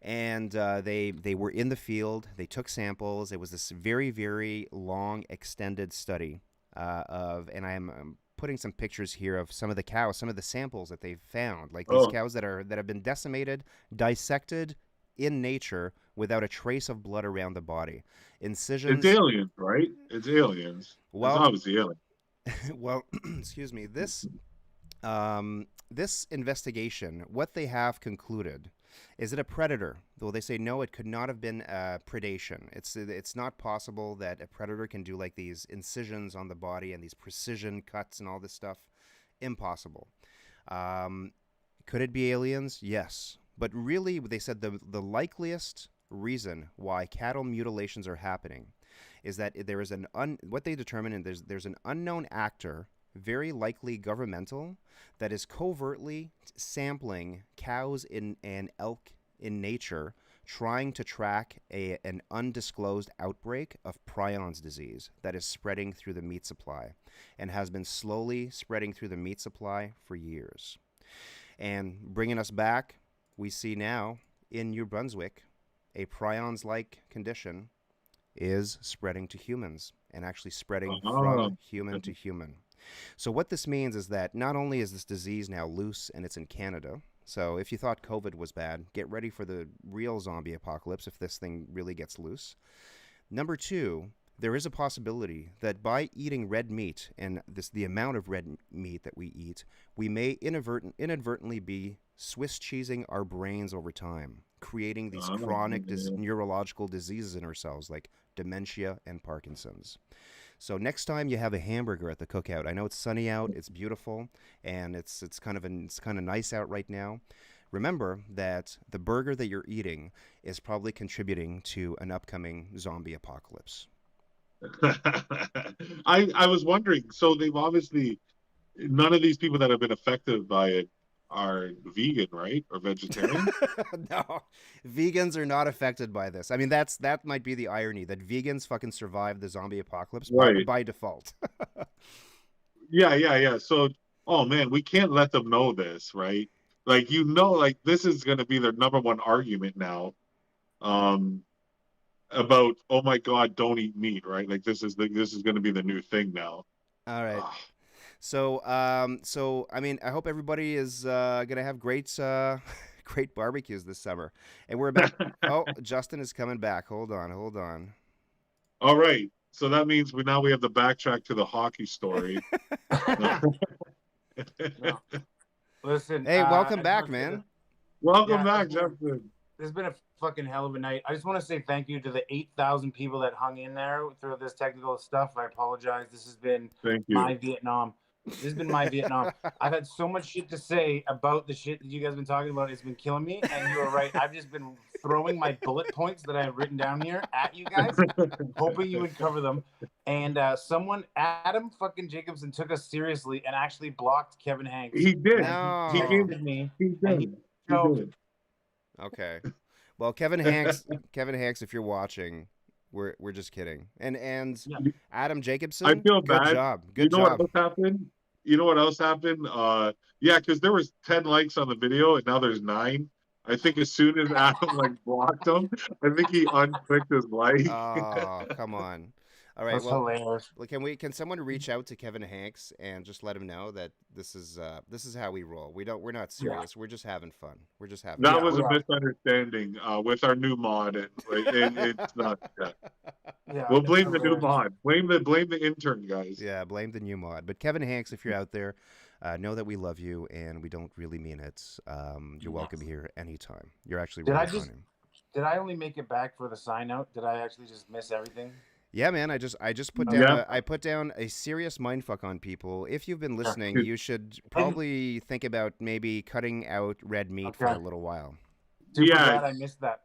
And they were in the field. They took samples. It was this very, very long, extended study and I'm putting some pictures here of some of the cows, some of the samples that they've found, like these cows that have been decimated, dissected in nature without a trace of blood around the body. Incisions. It's aliens, right? It's aliens. Well, it's obviously aliens. Well, excuse me. This investigation, what they have concluded, is it a predator? Well, they say no, it could not have been predation. It's not possible that a predator can do like these incisions on the body and these precision cuts and all this stuff. Impossible. Could it be aliens? Yes. But really, they said the likeliest reason why cattle mutilations are happening is that there is what they determine is there's an unknown actor, very likely governmental, that is covertly sampling cows and elk in nature, trying to track an undisclosed outbreak of prions disease that is spreading through the meat supply and has been slowly spreading through the meat supply for years. And bringing us back, we see now in New Brunswick a prions-like condition is spreading to humans and actually spreading from human to human. So what this means is that not only is this disease now loose and it's in Canada, so if you thought COVID was bad, get ready for the real zombie apocalypse if this thing really gets loose. Number two, there is a possibility that by eating red meat and the amount of red meat that we eat, we may inadvertently be Swiss cheesing our brains over time, creating these chronic neurological diseases in ourselves like dementia and Parkinson's. So next time you have a hamburger at the cookout, I know it's sunny out, it's beautiful, and it's kind of nice out right now. Remember that the burger that you're eating is probably contributing to an upcoming zombie apocalypse. I was wondering, so they've obviously, none of these people that have been affected by it are vegan, right? Or vegetarian? No, vegans are not affected by this. I mean, that might be the irony, that vegans fucking survive the zombie apocalypse by default. Yeah. So, oh man, we can't let them know this, right? Like, like this is going to be their number one argument now. About, oh my God, don't eat meat, right? Like this is going to be the new thing now. All right. So I mean, I hope everybody is gonna have great barbecues this summer. And we're about. Oh, Justin is coming back. Hold on. All right. So that means we have the backtrack to the hockey story. No. Listen. Hey, welcome back, man. Welcome back, Justin. This has been a fucking hell of a night. I just want to say thank you to the 8,000 people that hung in there through this technical stuff. I apologize. This has been my Vietnam. This has been my Vietnam. I've had so much shit to say about the shit that you guys have been talking about. It's been killing me. And you were right. I've just been throwing my bullet points that I have written down here at you guys, hoping you would cover them. And Adam fucking Jacobson, took us seriously and actually blocked Kevin Hanks. He did. No. He gave me. He did. Okay. Well, Kevin Hanks, if you're watching, we're just kidding. And Adam Jacobson, I feel good bad. job. Good job. What else happened? You know what else happened? Yeah, because there was 10 likes on the video and now there's 9. I think as soon as Adam blocked him, I think he unclicked his like. Oh, come on. All right. That's hilarious. Can someone reach out to Kevin Hanks and just let him know that this is how we roll? We're not serious. Yeah. We're just having fun. We're just having. That was a misunderstanding with our new mod, and it's not. Yeah, we'll blame the new mod. Blame the intern, guys. Yeah, blame the new mod. But Kevin Hanks, if you're out there, know that we love you and we don't really mean it. You're welcome here anytime. You're actually really funny. Did I only make it back for the sign out? Did I actually just miss everything? Yeah, man. I just put down. I put down a serious mindfuck on people. If you've been listening, you should probably think about maybe cutting out red meat for a little while. Super glad I missed that.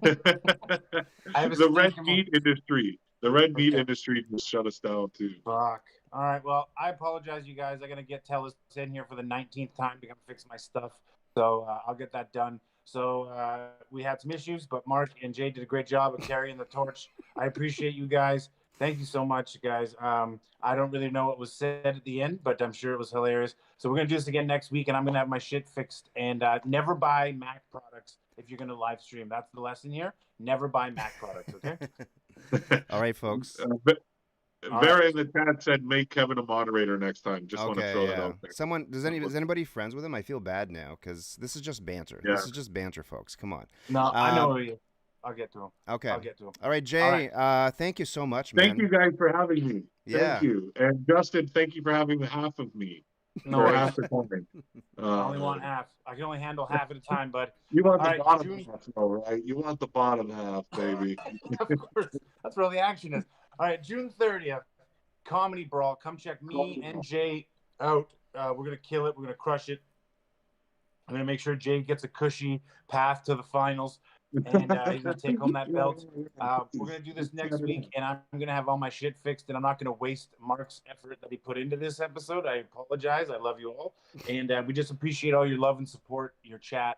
The red meat industry. The red meat industry just shut us down too. Fuck. All right. Well, I apologize, you guys. I'm gonna get Telus in here for the 19th time to come fix my stuff. So I'll get that done. So we had some issues, but Mark and Jay did a great job of carrying the torch. I appreciate you guys. Thank you so much, guys. I don't really know what was said at the end, but I'm sure it was hilarious. So we're going to do this again next week, and I'm going to have my shit fixed. And never buy Mac products if you're going to live stream. That's the lesson here. Never buy Mac products, okay? All right, folks. Vera in the chat said make Kevin a moderator next time. Just want to throw that out there. Is anybody friends with him? I feel bad now because this is just banter. Yeah. This is just banter, folks. Come on. No, I know who he is. I'll get to him. Okay. I'll get to him. All right, Jay. All right. Thank you so much, man. Thank you guys for having me. Thank you. And Justin, thank you for having half of me. No, half the time. I only want half. I can only handle half at a time, bud. You want the bottom half, though, right? You want the bottom half, baby. Of course. That's where all the action is. All right, June 30th, Comedy Brawl. Come check me and Jay out. We're going to kill it. We're going to crush it. I'm going to make sure Jay gets a cushy path to the finals. and he's going to take home that belt. We're going to do this next week, and I'm going to have all my shit fixed, and I'm not going to waste Mark's effort that he put into this episode. I apologize. I love you all, and we just appreciate all your love and support, your chat,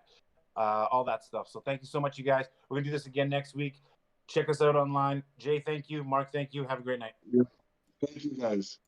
all that stuff. So thank you so much, you guys. We're going to do this again next week. Check us out online. Jay, thank you. Mark, thank you. Have a great night. Thank you, guys.